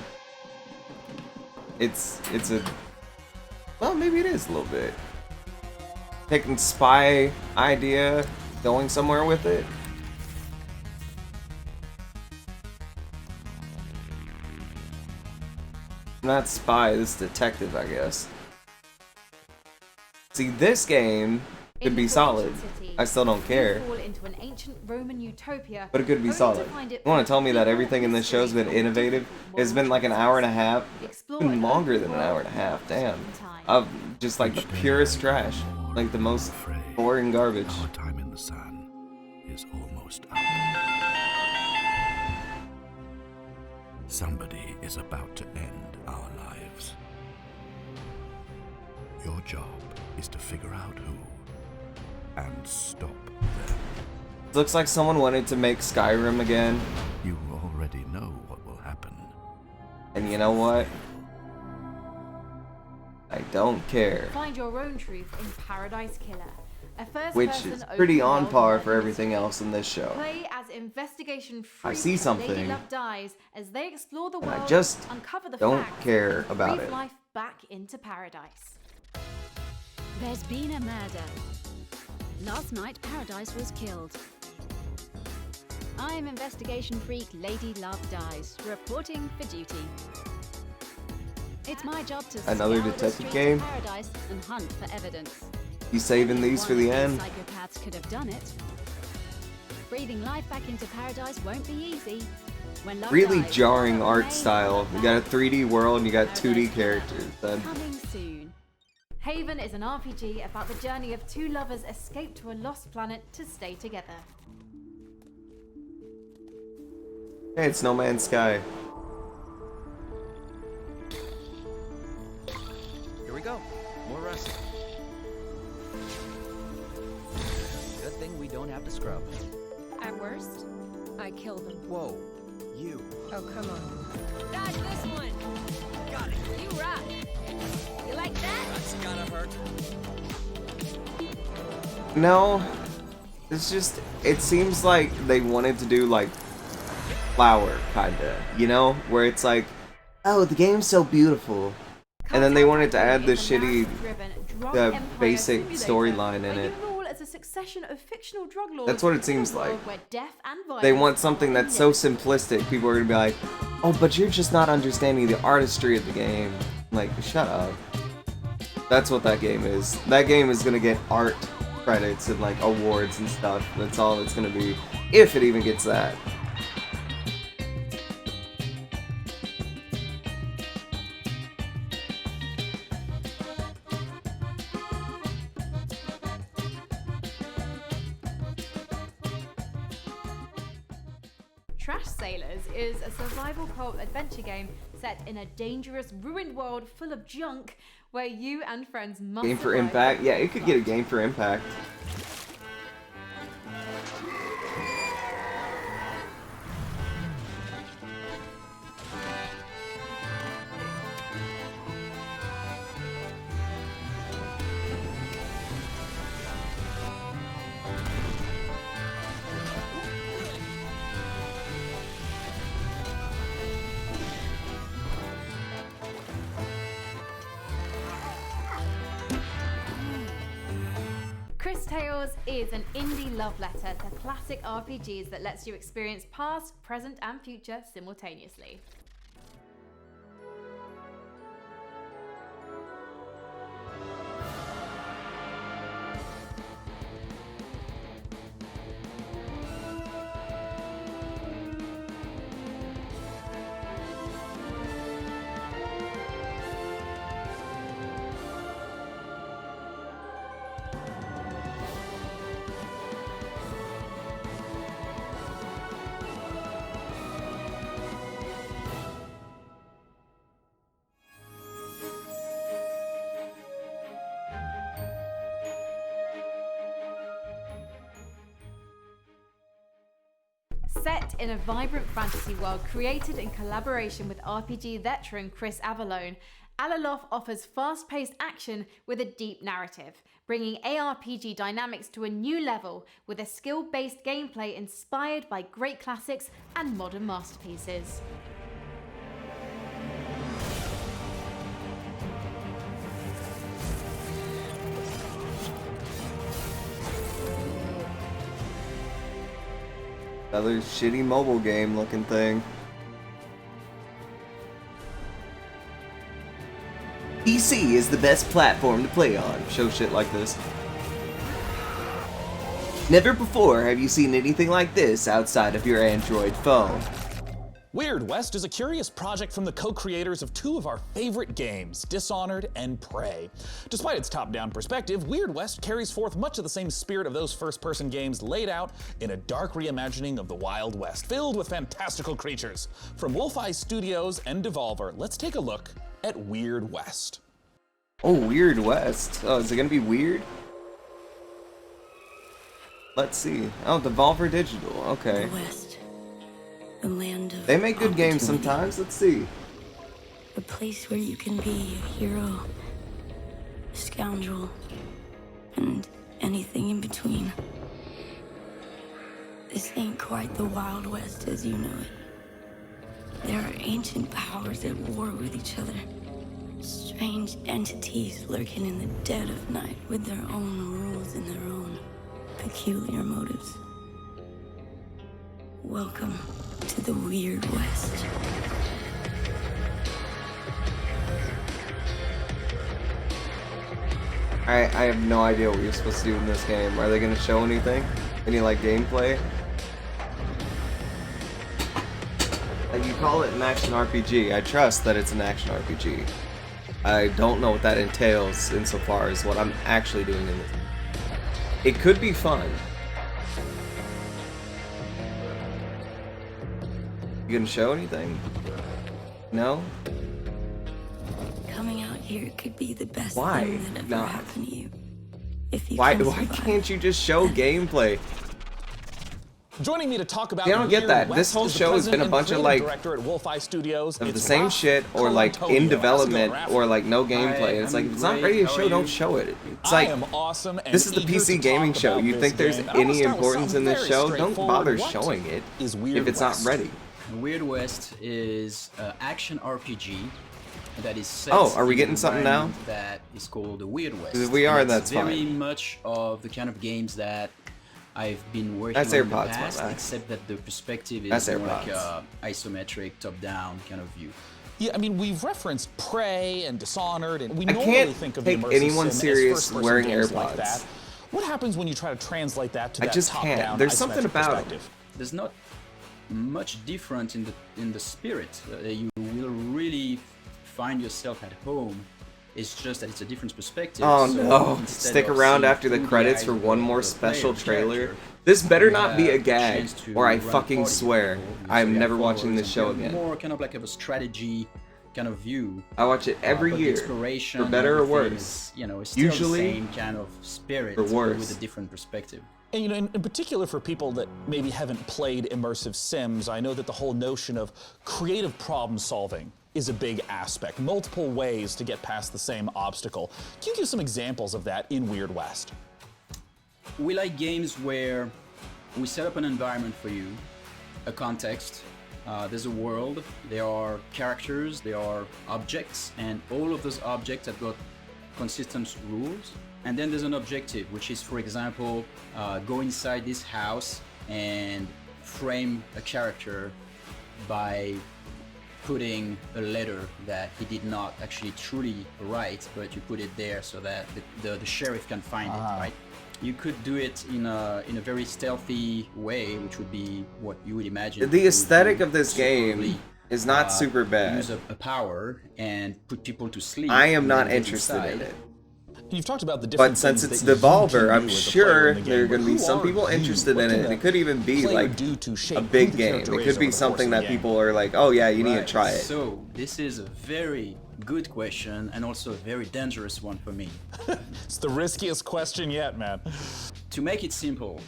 It's a... Well, maybe it is a little bit. Taking spy idea, going somewhere with it. Not spy, this is detective, I guess. See, this game could be solid. I still don't care. Fall into an ancient Roman utopia, But it could be only to solid. find it You want to tell me that full of everything in this show has been innovative? It's been like an hour and a half. Even longer than an hour and a half, damn. Of just like the purest trash. Like the most boring garbage. Our time in the sun is almost up. Somebody is about to end our lives. Your job is to figure out who and stop them. Looks like someone wanted to make Skyrim again. You already know what will happen. And you know what? I don't care. Find your own truth in Paradise Killer, a Which first-person is pretty open on world par murder for everything mystery. else in this show. Play as investigation I freak see something, Lady Love Dies as they explore the and world, I just uncover the don't facts, care and about breathe it. life back into paradise. There's been a murder. Last night, Paradise was killed. I'm investigation freak Lady Love Dies, reporting for duty. It's my job to Another scour the detective streets game? of Paradise and hunt for evidence. You saving these for the One of end? these psychopaths could have done it. Breathing life back into Paradise won't be easy. When love Really dies, jarring love art may style. You got a 3D world and you got 2D characters. coming soon. Haven is an RPG about the journey of 2 lovers escape to a lost planet to stay together. Hey, it's No Man's Sky. Here we go. More rust. Good thing we don't have to scrub. At worst, I kill them. Whoa. You. Oh, come on. Dodge this one! Got it. You rock. You like that? That's gotta hurt. No. It's just, it seems like they wanted to do like Flower, kinda. You know? Where it's like, oh, the game's so beautiful. And then they wanted to add this shitty, the basic storyline in it. As a succession of fictional drug lords That's what it in a seems world like. where death and They violence want something are that's so simplistic, people are gonna be like, oh, but you're just not understanding the artistry of the game. Like, shut up. That's what that game is. That game is gonna get art credits and like awards and stuff. That's all it's gonna be. If it even gets that. Trash Sailors is a survival co-op adventure game set in a dangerous, ruined world full of junk where you and friends must Game for survive. Impact? Yeah, it could get a Game for Impact. Chris Tales is an indie love letter to classic RPGs that lets you experience past, present, and future simultaneously. Set in a vibrant fantasy world created in collaboration with RPG veteran Chris Avallone, Alaloth offers fast-paced action with a deep narrative, bringing ARPG dynamics to a new level with a skill-based gameplay inspired by great classics and modern masterpieces. Another shitty mobile game looking thing. PC is the best platform to play on. Show shit like this. Never before have you seen anything like this outside of your Android phone. Weird West is a curious project from the co-creators of two of our favorite games, Dishonored and Prey. Despite its top-down perspective, Weird West carries forth much of the same spirit of those first-person games laid out in a dark reimagining of the Wild West, filled with fantastical creatures. From Wolfeye Studios and Devolver, let's take a look at Weird West. Oh, Weird West. Oh, is it gonna be weird? Let's see. Oh, Devolver Digital. Okay. West, the land of They make good games sometimes. Let's see. a place where you can be a hero, a scoundrel, and anything in between. This ain't quite the Wild West as you know it. There are ancient powers at war with each other. Strange entities lurking in the dead of night with their own rules and their own peculiar motives. Welcome to the Weird West. I have no idea what you're supposed to do in this game. Are they gonna show anything? Any like gameplay? Like you call it an action RPG. I trust that it's an action RPG. I don't know what that entails insofar as what I'm actually doing in it. It could be fun. You gonna show anything? No? Coming out here could be the best Why thing that ever not? happened to you. If you Why can why survive. can't you just show gameplay? Joining me to talk about See, I don't get Weird that. West This whole is the show has been a president bunch of and like creative director at Wolfeye Studios. of the It's same Ralph shit or like Colantonio. in How's it development going, Ralph? or like no gameplay. And it's like if it's not ready to show, don't show it. It's like I am awesome and this is the eager PC to gaming talk show. about You this think there's game. And I wanna any start with importance in something this very show? Don't straightforward. bother What showing it is Weird if it's not West? ready. Weird West is an action RPG that is set Oh, are we in getting an something now? environment that is called the Weird West. If we are, And that's it's very fine. much of the kind of games that I've been working That's on in AirPods, the my past, bad. except that the perspective That's is more like AirPods. a isometric, top-down kind of view. Yeah, I mean, we've referenced Prey and Dishonored, and we I normally can't think of take the immersive anyone sim serious as first-person wearing games like AirPods. that. What happens when you try to translate that to I that just can't. top-down There's something isometric about it. perspective? There's not much different in the spirit. You will really find yourself at home. It's just that it's a different perspective. Oh so no! instead Stick of around seeing after the through credits eyes for of one the more player special trailer. character, This better you not be a have gag, chance to or I run fucking party swear people. So I'm you never have watching followers this show and again. More kind of like a strategy kind of view. I watch it every but the year, exploration for and better or everything worse. is, you know, it's still Usually, the same kind of spirit for worse. with a different perspective. And you know, in particular for people that maybe haven't played immersive sims, I know that the whole notion of creative problem solving is a big aspect. Multiple ways to get past the same obstacle. Can you give some examples of that in Weird West? We like games where we set up an environment for you, a context, there's a world, there are characters, there are objects, and all of those objects have got consistent rules. And then there's an objective, which is, for example, go inside this house and frame a character by putting a letter that he did not actually truly write, but you put it there so that the sheriff can find it, right? You could do it in a very stealthy way, which would be what you would imagine. The you would aesthetic do of this secretly, game is not super bad. Use a power and put people to sleep. I am and not then get interested in inside. it. You've talked about the different But since things it's that you Devolver, can I'm do as a player sure in the game, there are but going to be who some are people you? interested What in can it. And a it could even be player like do to shape a who big the game. character It is could be over the something course of that the game? people are like, oh yeah, you need to Right. try it. So this is a very good question and also a very dangerous one for me. It's the riskiest question yet, man. To make it simple,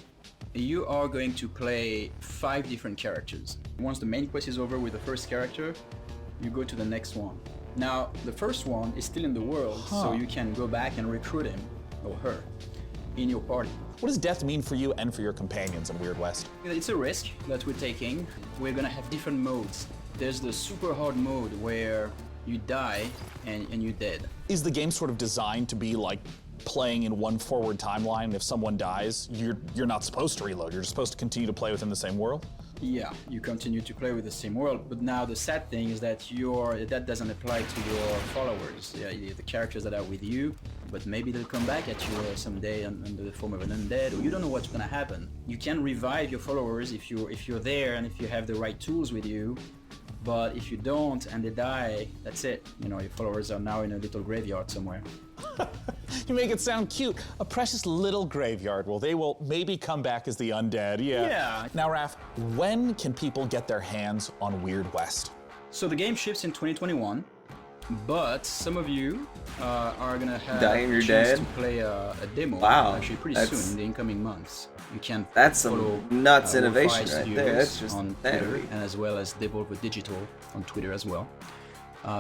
you are going to play 5 different characters. Once the main quest is over with the first character, you go to the next one. Now, the first one is still in the world, so you can go back and recruit him or her in your party. What does death mean for you and for your companions in Weird West? It's a risk that we're taking. We're gonna have different modes. There's the super hard mode where you die and you're dead. Is the game sort of designed to be like playing in one forward timeline? If someone dies, you're not supposed to reload. You're just supposed to continue to play within the same world? Yeah, you continue to play with the same world, but now the sad thing is that that doesn't apply to your followers, the characters that are with you, but maybe they'll come back at you someday under the form of an undead, or you don't know what's gonna happen. You can revive your followers if you're there and if you have the right tools with you, but if you don't and they die, that's it. You know, your followers are now in a little graveyard somewhere. You make it sound cute. A precious little graveyard. Well, they will maybe come back as the undead, yeah. Now, Raph, when can people get their hands on Weird West? So the game ships in 2021, but some of you are gonna have Dying, a you're chance dead? to play a demo actually pretty soon in the incoming months. You can That's follow some nuts innovation Wolfeye right there. That's Studios just on Twitter, and as well as Devolver Digital on Twitter as well,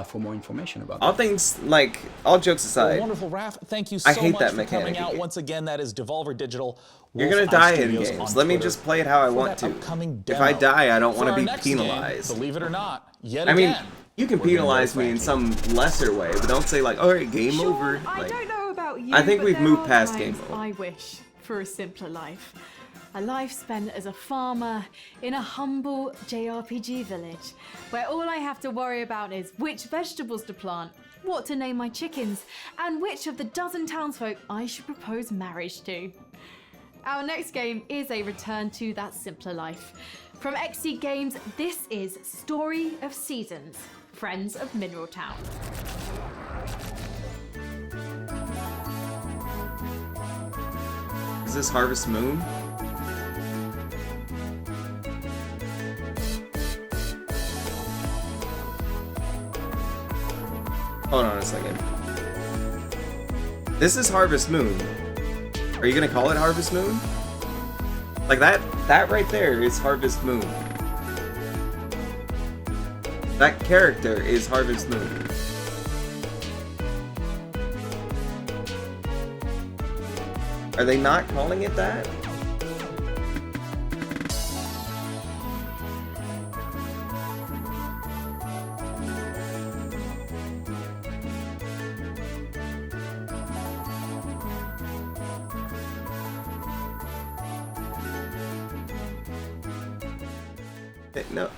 for more information about All that. things, like, all jokes aside. Well, wonderful, Raph. Thank you so I hate much that for mechanic coming out again. once again. That is Devolver Digital. You're gonna Wolfeye die in Studios games. on Let me Twitter just play it how I for want that to. upcoming If I demo. die, I don't For want to our be next game, penalized. believe it or not, yet I mean, again, you can we're gonna penalize go me in some lesser way, but don't say like, all right, game over. I Like, don't know about you, I think but we've there moved are past times game mode. I wish for a simpler life. A life spent as a farmer in a humble JRPG village, where all I have to worry about is which vegetables to plant, what to name my chickens, and which of the dozen townsfolk I should propose marriage to. Our next game is a return to that simpler life. From XC Games, this is Story of Seasons, Friends of Mineral Town. Is this Harvest Moon? Hold on a second. This is Harvest Moon. Are you gonna call it Harvest Moon? Like that right there is Harvest Moon. That character is Harvest Moon. Are they not calling it that? No.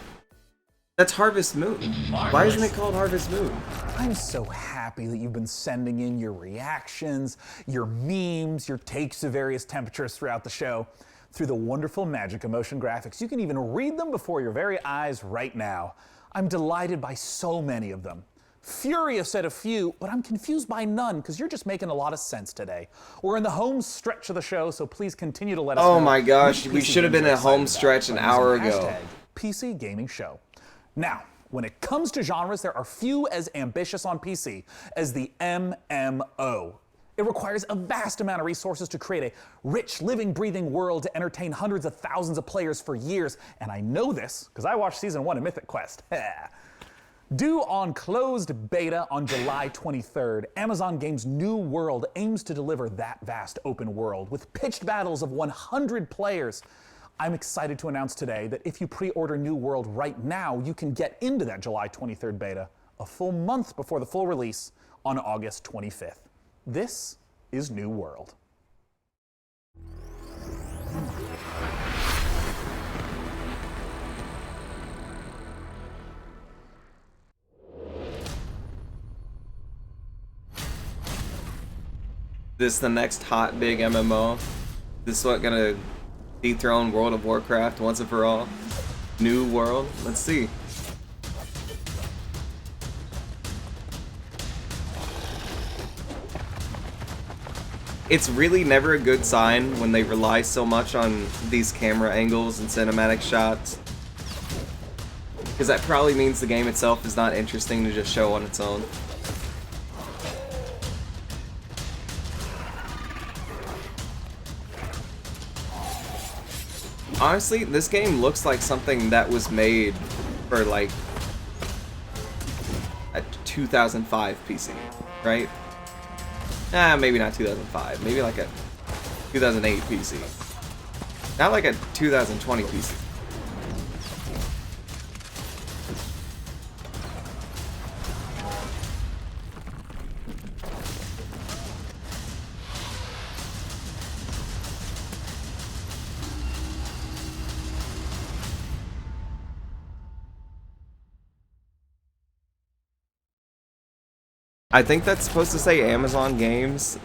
That's Harvest Moon. Why isn't it called Harvest Moon? I'm so happy that you've been sending in your reactions, your memes, your takes of various temperatures throughout the show. Through the wonderful Magic Emotion graphics, you can even read them before your very eyes right now. I'm delighted by so many of them. Furious at a few, but I'm confused by none because you're just making a lot of sense today. We're in the home stretch of the show, so please continue to let us know. Oh my gosh, which we PC should have games been you're at home excited stretch about an by hour using ago. PC Gaming Show. Now, when it comes to genres, there are few as ambitious on PC as the MMO. It requires a vast amount of resources to create a rich, living, breathing world to entertain hundreds of thousands of players for years, and I know this because I watched Season 1 of Mythic Quest. Due on closed beta on July 23rd, Amazon Games' New World aims to deliver that vast open world with pitched battles of 100 players. I'm excited to announce today that if you pre-order New World right now, you can get into that July 23rd beta a full month before the full release on August 25th. This is New World. This the next hot big MMO? This what gonna dethrone World of Warcraft once and for all? New World? Let's see. It's really never a good sign when they rely so much on these camera angles and cinematic shots. Because that probably means the game itself is not interesting to just show on its own. Honestly, this game looks like something that was made for like a 2005 PC, right? Maybe not 2005. Maybe like a 2008 PC. Not like a 2020 PC. I think that's supposed to say Amazon Games,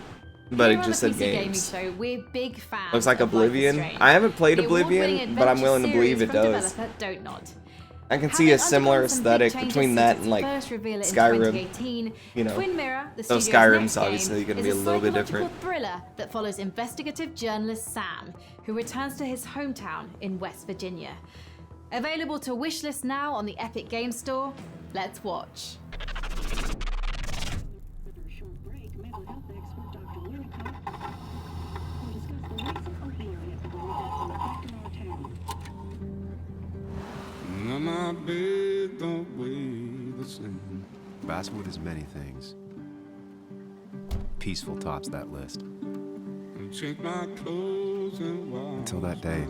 but Here it on just the said PC Gaming games. Show, we're big fans. Looks like of Life is Oblivion. Strange. I haven't played The award-winning Oblivion, but I'm adventure willing to believe series it from does. developer Dontnod. I can see a similar aesthetic between that and like Skyrim. You know, Twin Mirror, the those studio's Skyrim's next obviously game, going to be a is little bit psychological different. thriller that follows investigative journalist Sam, who returns to his hometown in West Virginia. Available to wishlist now on the Epic Games Store. Let's watch. Basswood is many things. Peaceful tops that list. Until that day.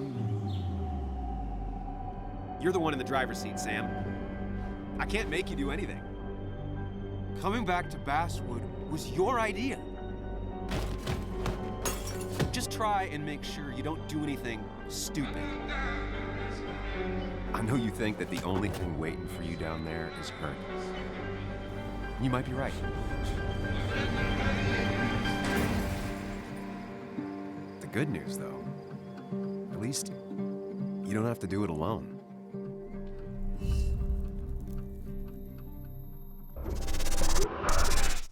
You're the one in the driver's seat, Sam. I can't make you do anything. Coming back to Basswood was your idea. Just try and make sure you don't do anything stupid. I know you think that the only thing waiting for you down there is hurt. You might be right. The good news, though, at least you don't have to do it alone.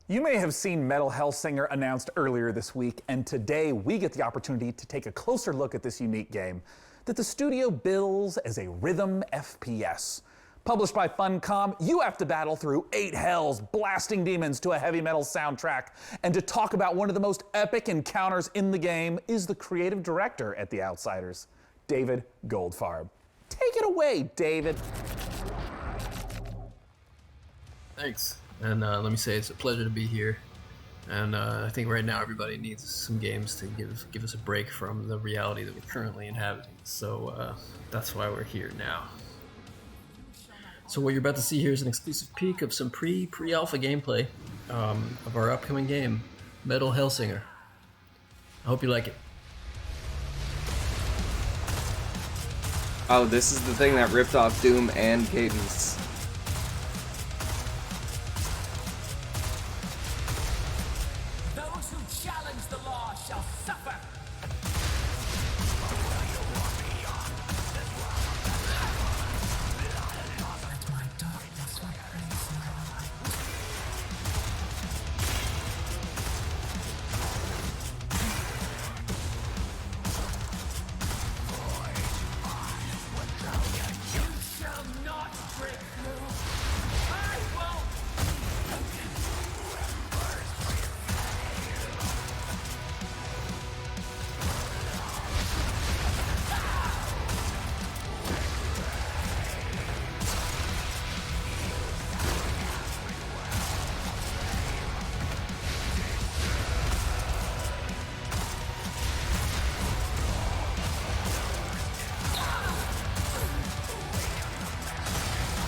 You may have seen Metal Hellsinger announced earlier this week, and today we get the opportunity to take a closer look at this unique game that the studio bills as a rhythm FPS. Published by Funcom, you have to battle through 8 hells, blasting demons to a heavy metal soundtrack. And to talk about one of the most epic encounters in the game is the creative director at The Outsiders, David Goldfarb. Take it away, David. Thanks. And let me say it's a pleasure to be here. And I think right now everybody needs some games to give us a break from the reality that we're currently inhabiting. So that's why we're here now. So what you're about to see here is an exclusive peek of some pre-alpha gameplay of our upcoming game, Metal Hellsinger. I hope you like it. Oh, this is the thing that ripped off Doom and Cadence. Those who challenge the law shall suffer.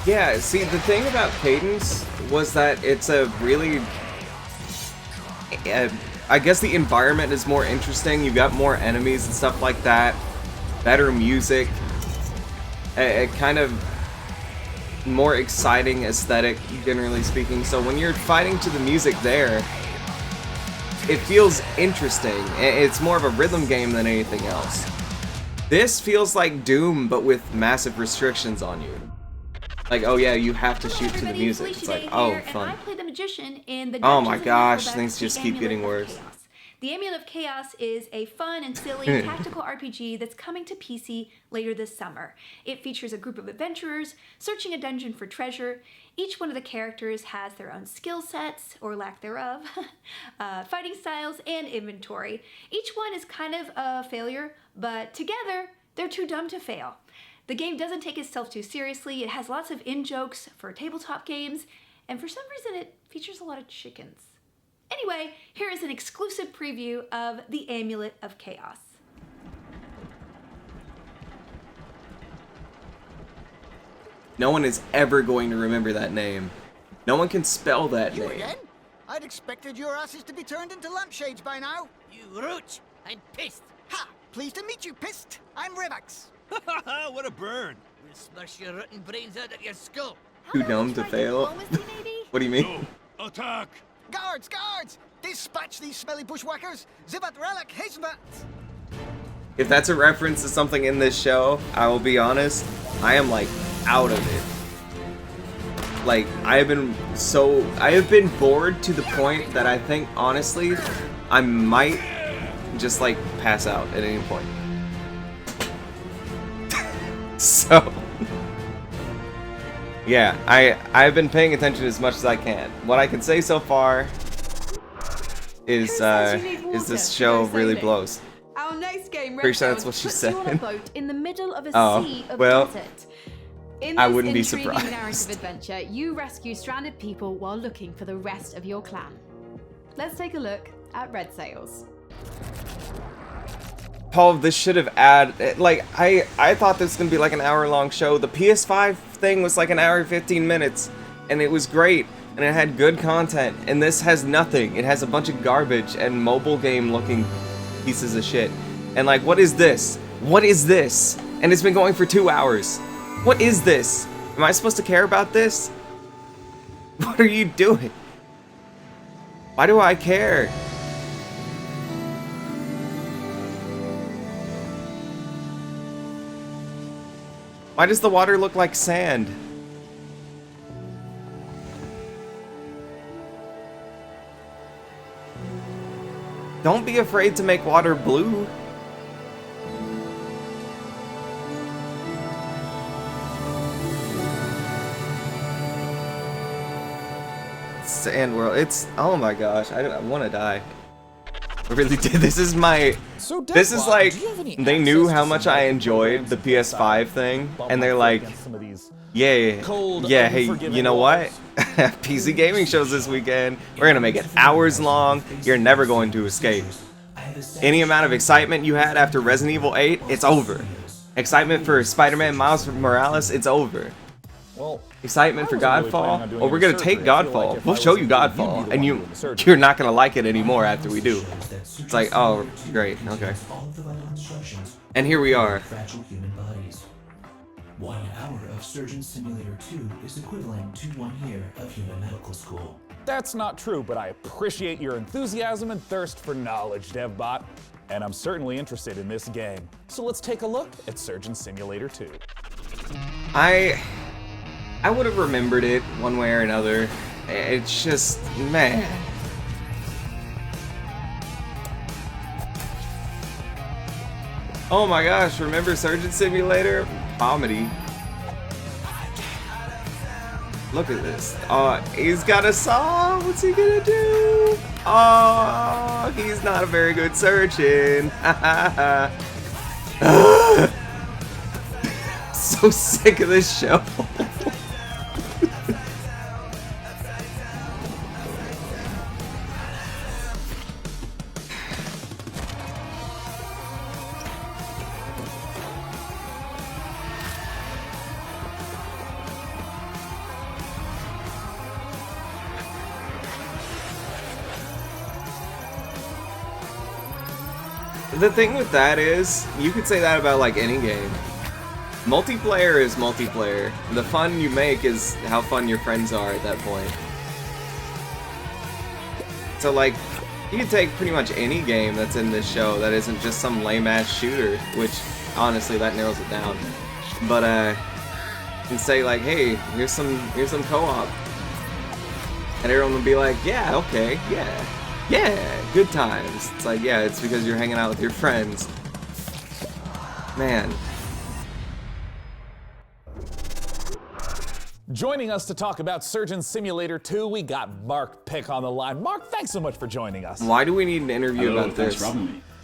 Yeah, see, the thing about Cadence was that it's a really... I guess the environment is more interesting, you've got more enemies and stuff like that, better music, a kind of more exciting aesthetic, generally speaking. So when you're fighting to the music there, it feels interesting. It's more of a rhythm game than anything else. This feels like Doom, but with massive restrictions on you. Like, oh yeah, you have to shoot to the music. It's like, oh, fun. I play the magician in the Oh my Dungeons & gosh, Dragons things just keep The getting Amulet of worse. Chaos. The Amulet of Chaos is a fun and silly tactical RPG that's coming to PC later this summer. It features a group of adventurers searching a dungeon for treasure. Each one of the characters has their own skill sets, or lack thereof, fighting styles, and inventory. Each one is kind of a failure, but together They're too dumb to fail. The game doesn't take itself too seriously, it has lots of in-jokes for tabletop games, and for some reason it features a lot of chickens. Anyway, here is an exclusive preview of The Amulet of Chaos. No one is ever going to remember that name. No one can spell that You name. again? I'd expected your asses to be turned into lampshades by now. You roach! I'm pissed! Ha! Pleased to meet you, Pissed. I'm Rivax. What a burn! We'll smash your rotten brains out of your skull! Too dumb to fail? What do you mean? Attack! Guards, guards! Dispatch these smelly bushwhackers! Zibat Relic Hizmat! If that's a reference to something in this show, I will be honest, I am like out of it. Like, I have been bored to the point that I think, honestly, I might just like pass out at any point. So, yeah, I've been paying attention as much as I can. What I can say so far is this show really blows. Our next game, Pretty sure that's Red what she puts said. you on a boat in the middle of a Oh, sea of well, desert. In I this wouldn't be intriguing surprised. narrative adventure, you rescue stranded people while looking for the rest of your clan. Let's take a look at Red Sails. Paul, this should have added, like, I thought this was gonna be like an hour-long show. The PS5 thing was like an hour and 15 minutes, and it was great, and it had good content, and this has nothing. It has a bunch of garbage and mobile game-looking pieces of shit. And like, what is this? What is this? And it's been going for 2 hours. What is this? Am I supposed to care about this? What are you doing? Why do I care? Why does the water look like sand? Don't be afraid to make water blue. Sand World. It's, oh my gosh, I want to die. I really did. This is my. So This is Deadlock, like do you have any they knew access how to much some I of the enjoyed the programs PS5 thing, bump and my they're foot like, against some of these yeah, cold, yeah. Hey, unforgiving you know what? PC gaming shows this weekend. We're gonna make it hours long. You're never going to escape. Any amount of excitement you had after Resident Evil 8, it's over. Excitement for Spider-Man Miles Morales, it's over. Well, excitement for wasn't really planning on Godfall? doing Well, we're any gonna take surgery. I feel like Godfall. if We'll I show was you in the Godfall, you'd be the and one doing the surgery. you're not gonna like it anymore after we do. It's like, oh, great, okay. And here we are. Fragile human bodies. 1 hour of Surgeon Simulator 2 is equivalent to 1 year of human medical school. That's not true, but I appreciate your enthusiasm and thirst for knowledge, DevBot. And I'm certainly interested in this game. So let's take a look at Surgeon Simulator 2. I would have remembered it one way or another. It's just, man. Oh my gosh, remember Surgeon Simulator? Comedy. Look at this. Oh, he's got a saw. What's he gonna do? Oh, he's not a very good surgeon. So sick of this show. The thing with that is, you could say that about like any game. Multiplayer is multiplayer. The fun you make is how fun your friends are at that point. So like, you can take pretty much any game that's in this show that isn't just some lame-ass shooter, which honestly that narrows it down. But and say like, hey, here's some co-op. And everyone will be like, yeah, okay, yeah, good times. It's like, yeah, it's because you're hanging out with your friends. Man. Joining us to talk about Surgeon Simulator 2, we got Mark Pick on the line. Mark, thanks so much for joining us. Why do we need an interview about this? Thanks for having me.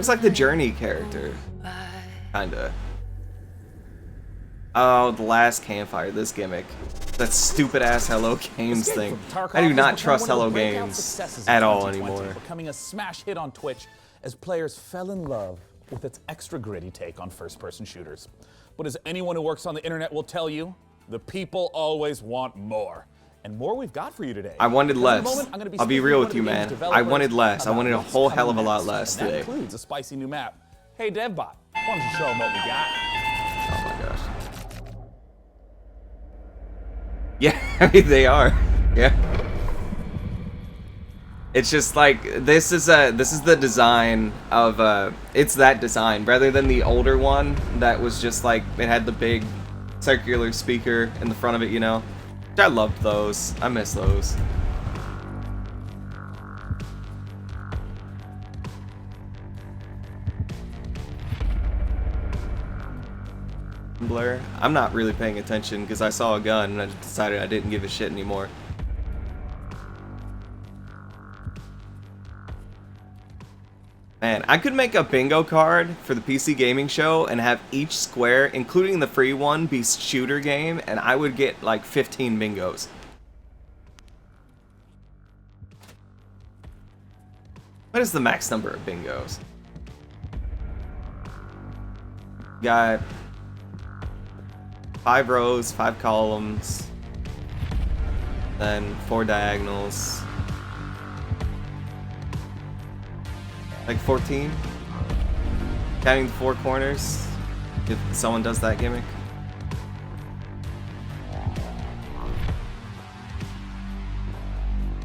Looks like the Journey character. Kinda. Oh, the last campfire, this gimmick. That stupid ass Hello Games Escape thing. from Tarkov I do has not become trust one of the Hello breakout Games successes of at all 2020, anymore. becoming a smash hit on Twitch as players fell in love with its extra gritty take on first-person shooters. But as anyone who works on the internet will tell you, the people always want more. And more we've got for you today. I wanted Because in a less. moment, I'm gonna be I'll be speaking real with with you, one of the man. game's I developers wanted less. I about wanted a what's whole coming hell of a lot next. less And that today. includes a spicy new map. Hey, DevBot, why don't you show them what we got? Oh my gosh. Yeah, I mean, they are. Yeah. It's just like this is the design of it's that design rather than the older one that was just like it had the big circular speaker in the front of it, you know. I loved those. I miss those. Blur. I'm not really paying attention because I saw a gun and I just decided I didn't give a shit anymore. Man, I could make a bingo card for the PC gaming show and have each square, including the free one, be shooter game, and I would get like 15 bingos. What is the max number of bingos? Got 5 rows, 5 columns, then 4 diagonals. Like 14? Counting the 4 corners, if someone does that gimmick.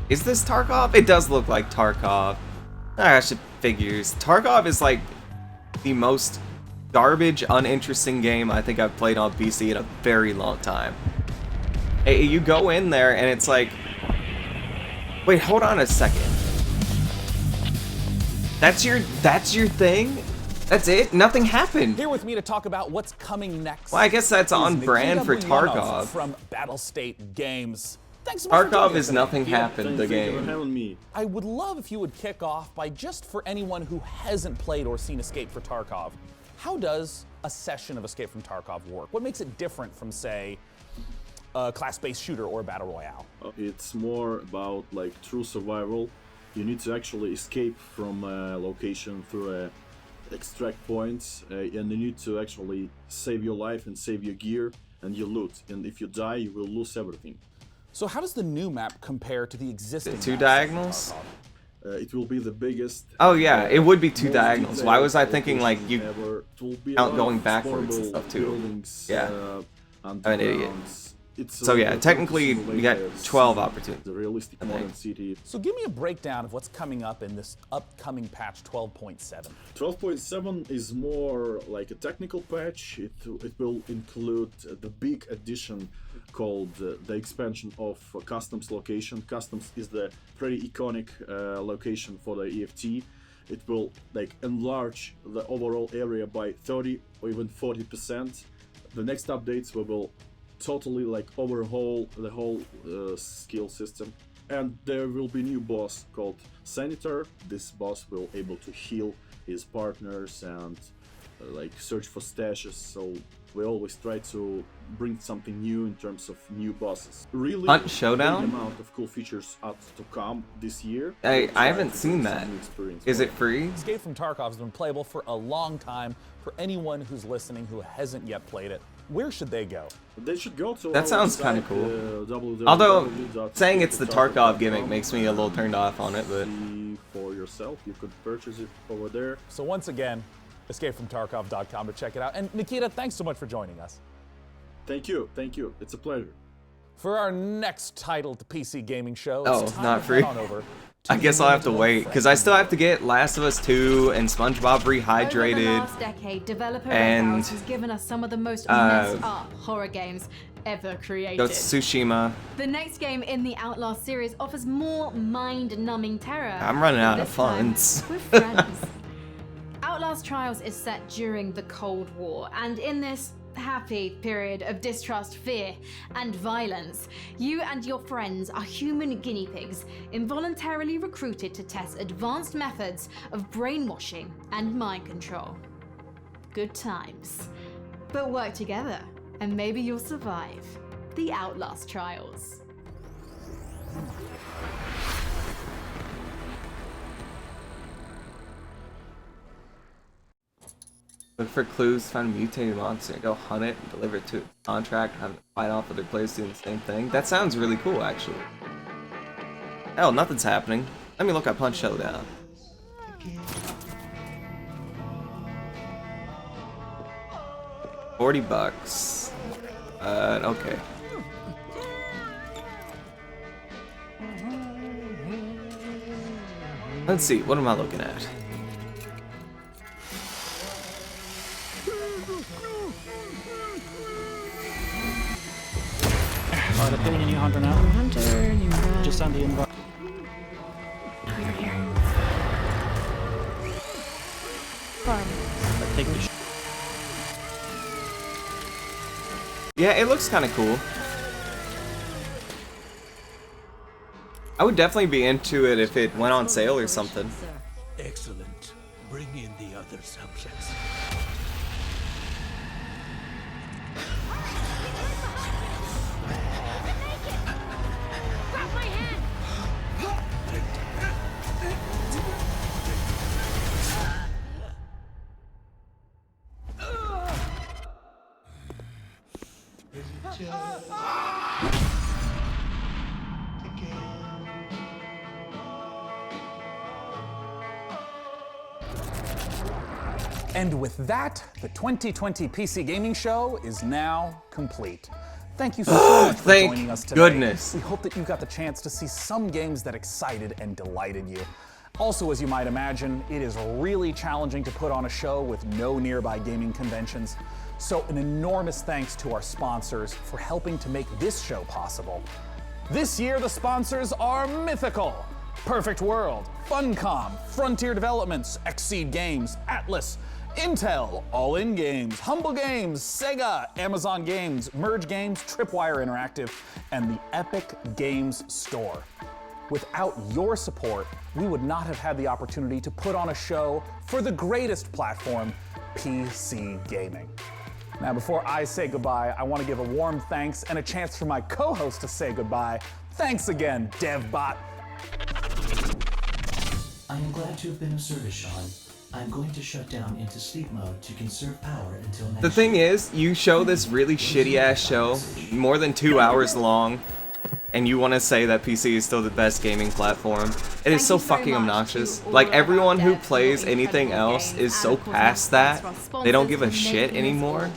Is this Tarkov? It does look like Tarkov. Ah, shit figures. Tarkov is like the most garbage, uninteresting game I think I've played on PC in a very long time. Hey, you go in there and it's like... Wait, hold on a second. That's your thing? That's it? Nothing happened. Here with me to talk about what's coming next. Well, I guess that's on brand for Tarkov. From Battlestate Games. Thanks so much for Tarkov joining is us nothing today. happened, the game. I would love if you would kick off by, just for anyone who hasn't played or seen Escape from Tarkov, how does a session of Escape from Tarkov work? What makes it different from, say, a class-based shooter or a battle royale? It's more about like true survival. You need to actually escape from a location through extract points, and you need to actually save your life and save your gear and your loot. And if you die, you will lose everything. So how does the new map compare to the existing 2 maps diagonals? It will be the biggest. Oh yeah, it would be 2 most diagonals. Why was I thinking like location you ever. It will be a count lot going of backwards and explorable stuff too? buildings, Yeah, I'm an idiot. undergrounds. It's So yeah, a technically we got simulator, 12 opportunities. The realistic I think. modern city. So give me a breakdown of what's coming up in this upcoming patch 12.7. 12.7 is more like a technical patch. It will include the big addition called the expansion of Customs location. Customs is the pretty iconic location for the EFT. It will like enlarge the overall area by 30 or even 40%. The next updates we will totally like overhaul the whole skill system, and there will be new boss called Senator. This boss will able to heal his partners and like search for stashes, so we always try to bring something new in terms of new bosses. Really Hunt Showdown? big amount of cool features out to come this year. I haven't seen that. Is it free? Escape from Tarkov has been playable for a long time. For anyone who's listening who hasn't yet played it, where should they go? They should go to That our sounds kind of website, cool. Although saying it's the Tarkov gimmick makes me a little turned off on it, but for yourself, you could purchase it over there. So once again, escapefromtarkov.com to check it out. And Nikita, thanks so much for joining us. Thank you, it's a pleasure. For our next title to PC Gaming Show, oh, it's time not to free. head on over I guess I'll have to wait because I still have to get Last of Us 2 and SpongeBob Over the Rehydrated. last decade, developer and, Red House has given us some of the most messed up horror games ever created. Ghost of Tsushima. The next game in the Outlast series offers more mind-numbing terror. I'm running but out of this time funds. with friends. Outlast Trials is set during the Cold War, and in this happy period of distrust, fear, and violence, you and your friends are human guinea pigs involuntarily recruited to test advanced methods of brainwashing and mind control. Good times. But work together, and maybe you'll survive. the Outlast trials. Look for clues, find a mutated monster, go hunt it, and deliver it to a contract, and have it fight off other players doing the same thing. That sounds really cool, actually. Hell, nothing's happening. Let me look at Punch Showdown. $40. Okay. Let's see, what am I looking at? Alright, I'm getting a new hunter now. Just on the invite. Take the Yeah, it looks kind of cool. I would definitely be into it if it went on sale or something. Excellent. Bring in the other subjects. And with that, the 2020 PC Gaming Show is now complete. Thank you so much for Thank joining us today. goodness. We hope that you got the chance to see some games that excited and delighted you. Also, as you might imagine, it is really challenging to put on a show with no nearby gaming conventions. So an enormous thanks to our sponsors for helping to make this show possible. This year, the sponsors are Mythical, Perfect World, Funcom, Frontier Developments, Xseed Games, Atlas, Intel, All In Games, Humble Games, Sega, Amazon Games, Merge Games, Tripwire Interactive, and the Epic Games Store. Without your support, we would not have had the opportunity to put on a show for the greatest platform, PC gaming. Now, before I say goodbye, I want to give a warm thanks and a chance for my co-host to say goodbye. Thanks again, DevBot. I am glad to have been of service, Sean. I'm going to shut down into sleep mode to conserve power until next The thing is, you show this really shitty ass show, more than 2 hours long, and you want to say that PC is still the best gaming platform. It is so fucking obnoxious. Like, everyone who plays anything else is so past that, they don't give a shit anymore.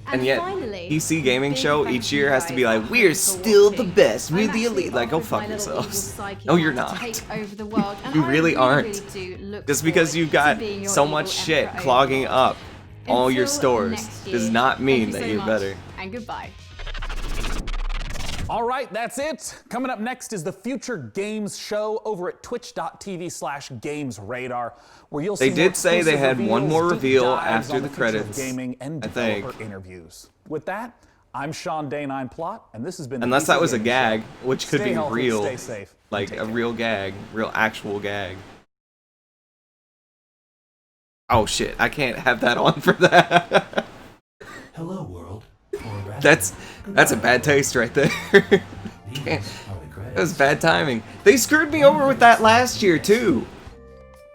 And yet, PC Gaming Show each year has to be like, we're still the best, we're the elite. Like, go fuck yourselves. No, you're not. You really aren't. Just because you've got so much shit clogging up all your stores does not mean that you're better. And goodbye. All right, that's it. Coming up next is the Future Games Show over at twitch.tv/GamesRadar, where you'll see They did say they had exclusive one more reveals, deep reveal dives after on the future of credits, gaming and I think. developer interviews. With that, I'm Sean Day9 Plot, and this has been the Unless PC that was a Gaming gag, Show. which could Stay be healthy, real. Stay safe. Like a real gag, real actual gag. Oh shit, I can't have that on for that. Hello, world. That's a bad taste right there. Can't. That was bad timing. They screwed me over with that last year too.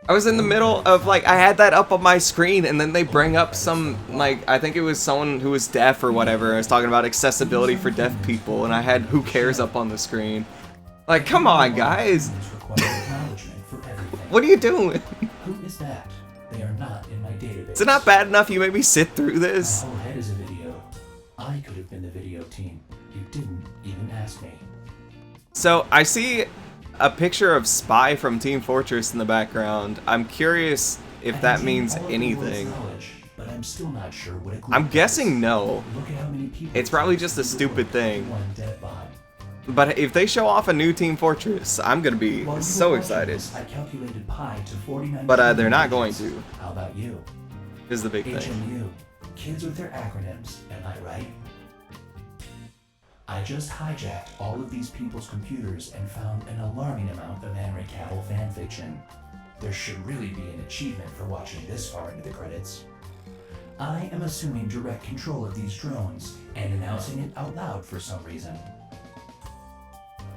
I was in the middle of like, I had that up on my screen and then they bring up some, like, I think it was someone who was deaf or whatever. I was talking about accessibility for deaf people and I had Who Cares up on the screen. Like, come on guys. What are you doing? Who is that? They are not in my database. Is it not bad enough you made me sit through this? My whole head is a video. I could have been the video team. You didn't even ask me. So, I see a picture of Spy from Team Fortress in the background. I'm curious if that means anything. But I'm still not sure what it I'm guessing no. Look at how many people It's probably just a stupid thing. one dead bot. But if they show off a new Team Fortress, I'm gonna be While you so were watching excited. this, I calculated pi to 49. But they're not going to. How about you? Is the big thing. HMU. Kids with their acronyms, am I right? I just hijacked all of these people's computers and found an alarming amount of Henry Cavill fanfiction. There should really be an achievement for watching this far into the credits. I am assuming direct control of these drones and announcing it out loud for some reason.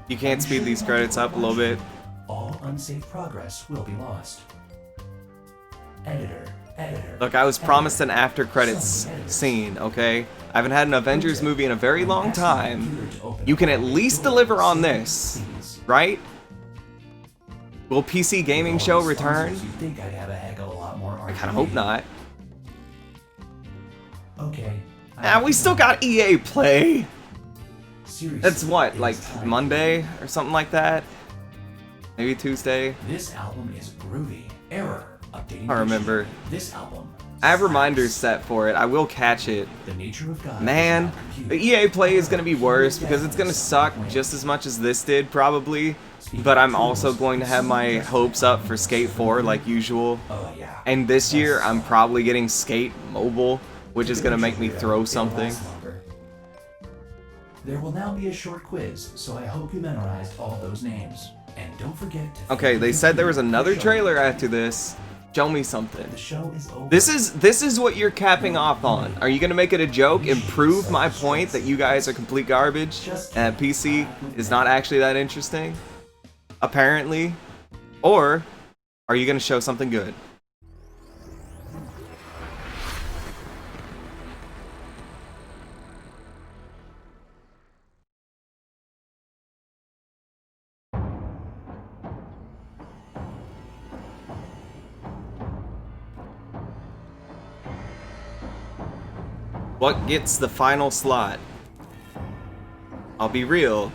You can't speed these credits up a little bit. All unsafe progress will be lost. Editor. Look, I was promised an after credits scene, okay? I haven't had an Avengers movie in a very long time. You can at least deliver on this, right? Will PC Gaming Show return? Think I'd have a heck of a lot more I kinda hope not. Okay. We still got EA Play. Seriously, That's what, like Monday or something like that? Maybe Tuesday? This album is groovy. Error. Updating. I remember. This album. I have reminders set for it. I will catch it. The nature of God. Man, the EA Play is going to be worse because it's going to suck just as much as this did, probably. But I'm also going to have my hopes up for Skate 4 like usual. And this year, I'm probably getting Skate Mobile, which is going to make me throw something. There will now be a short quiz, so I hope you memorized all those names. And don't forget to... Okay, they said there was another trailer after this. Show me something. The show is over. This is what you're capping off on. Are you gonna make it a joke and prove my point that you guys are complete garbage and PC is not actually that interesting? Apparently. Or are you gonna show something good? What gets the final slot? I'll be real,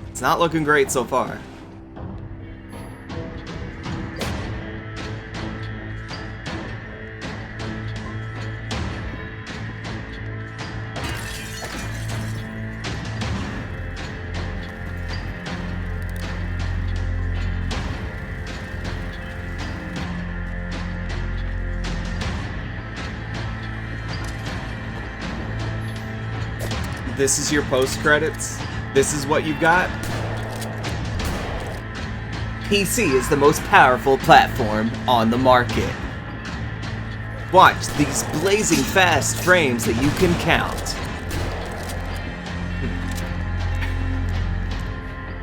it's not looking great so far. This is your post credits? This is what you got? PC is the most powerful platform on the market. Watch these blazing fast frames that you can count.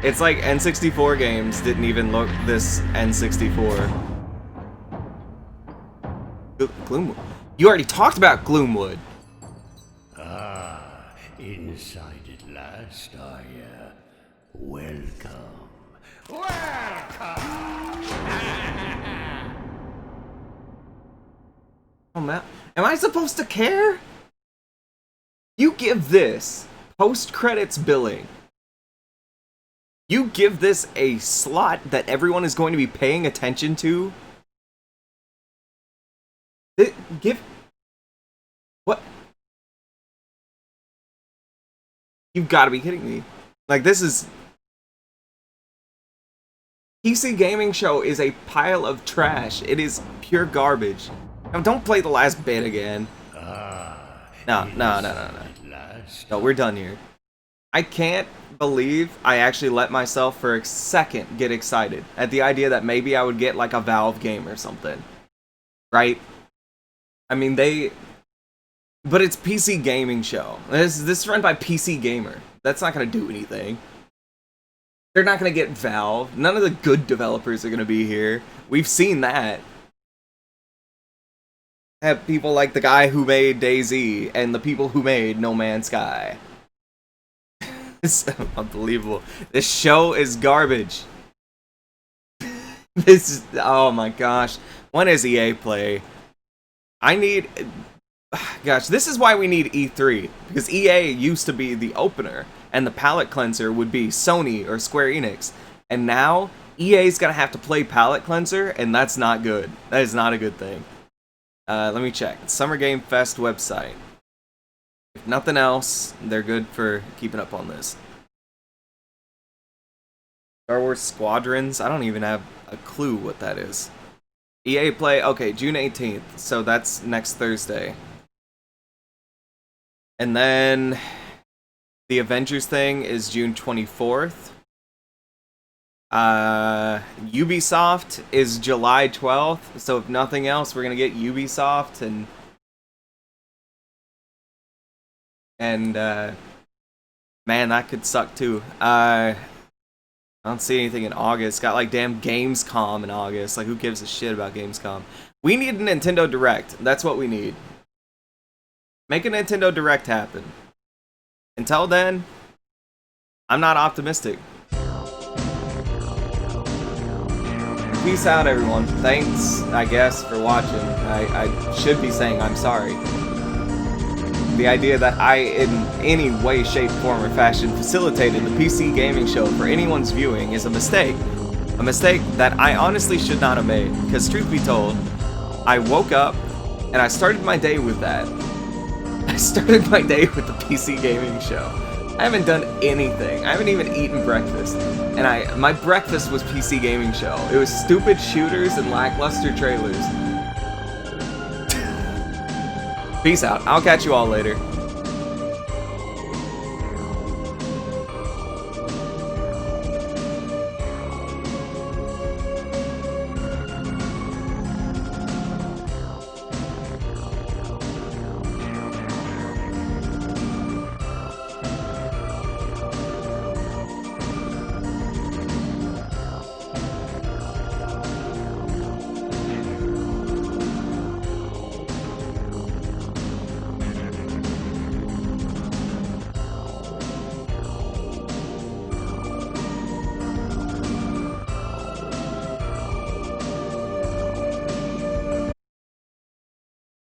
It's like N64 games didn't even look this N64. Gloomwood. You already talked about Gloomwood. Inside at last, welcome. Oh man, am I supposed to care? You give this post-credits billing. You give this a slot that everyone is going to be paying attention to. What? You've got to be kidding me. Like, this is... PC Gaming Show is a pile of trash. It is pure garbage. Now, don't play the last bit again. No, we're done here. I can't believe I actually let myself for a second get excited at the idea that maybe I would get, like, a Valve game or something. Right? I mean, But it's PC Gaming Show. This is run by PC Gamer. That's not going to do anything. They're not going to get Valve. None of the good developers are going to be here. We've seen that. Have people like the guy who made DayZ and the people who made No Man's Sky. It's unbelievable. This show is garbage. This is... Oh my gosh. When is EA Play? I need... Gosh, this is why we need E3, because EA used to be the opener, and the palate cleanser would be Sony or Square Enix, and now EA's gonna have to play palate cleanser, and that's not good. That is not a good thing. Let me check. Summer Game Fest website. If nothing else, they're good for keeping up on this. Star Wars Squadrons? I don't even have a clue what that is. EA Play, okay, June 18th, so that's next Thursday. And then the Avengers thing is June 24th. Ubisoft is July 12th. So if nothing else, we're going to get Ubisoft. And And man, that could suck too. I don't see anything in August. Got like damn Gamescom in August. Like, who gives a shit about Gamescom? We need a Nintendo Direct. That's what we need. Make a Nintendo Direct happen. Until then, I'm not optimistic. Peace out, everyone. Thanks, I guess, for watching. I should be saying I'm sorry. The idea that I, in any way, shape, form, or fashion, facilitated the PC gaming show for anyone's viewing is a mistake. A mistake that I honestly should not have made. Because truth be told, I woke up and I started my day with that. I started my day with the PC gaming show. I haven't done anything. I haven't even eaten breakfast. And my breakfast was PC gaming show. It was stupid shooters and lackluster trailers. Peace out. I'll catch you all later.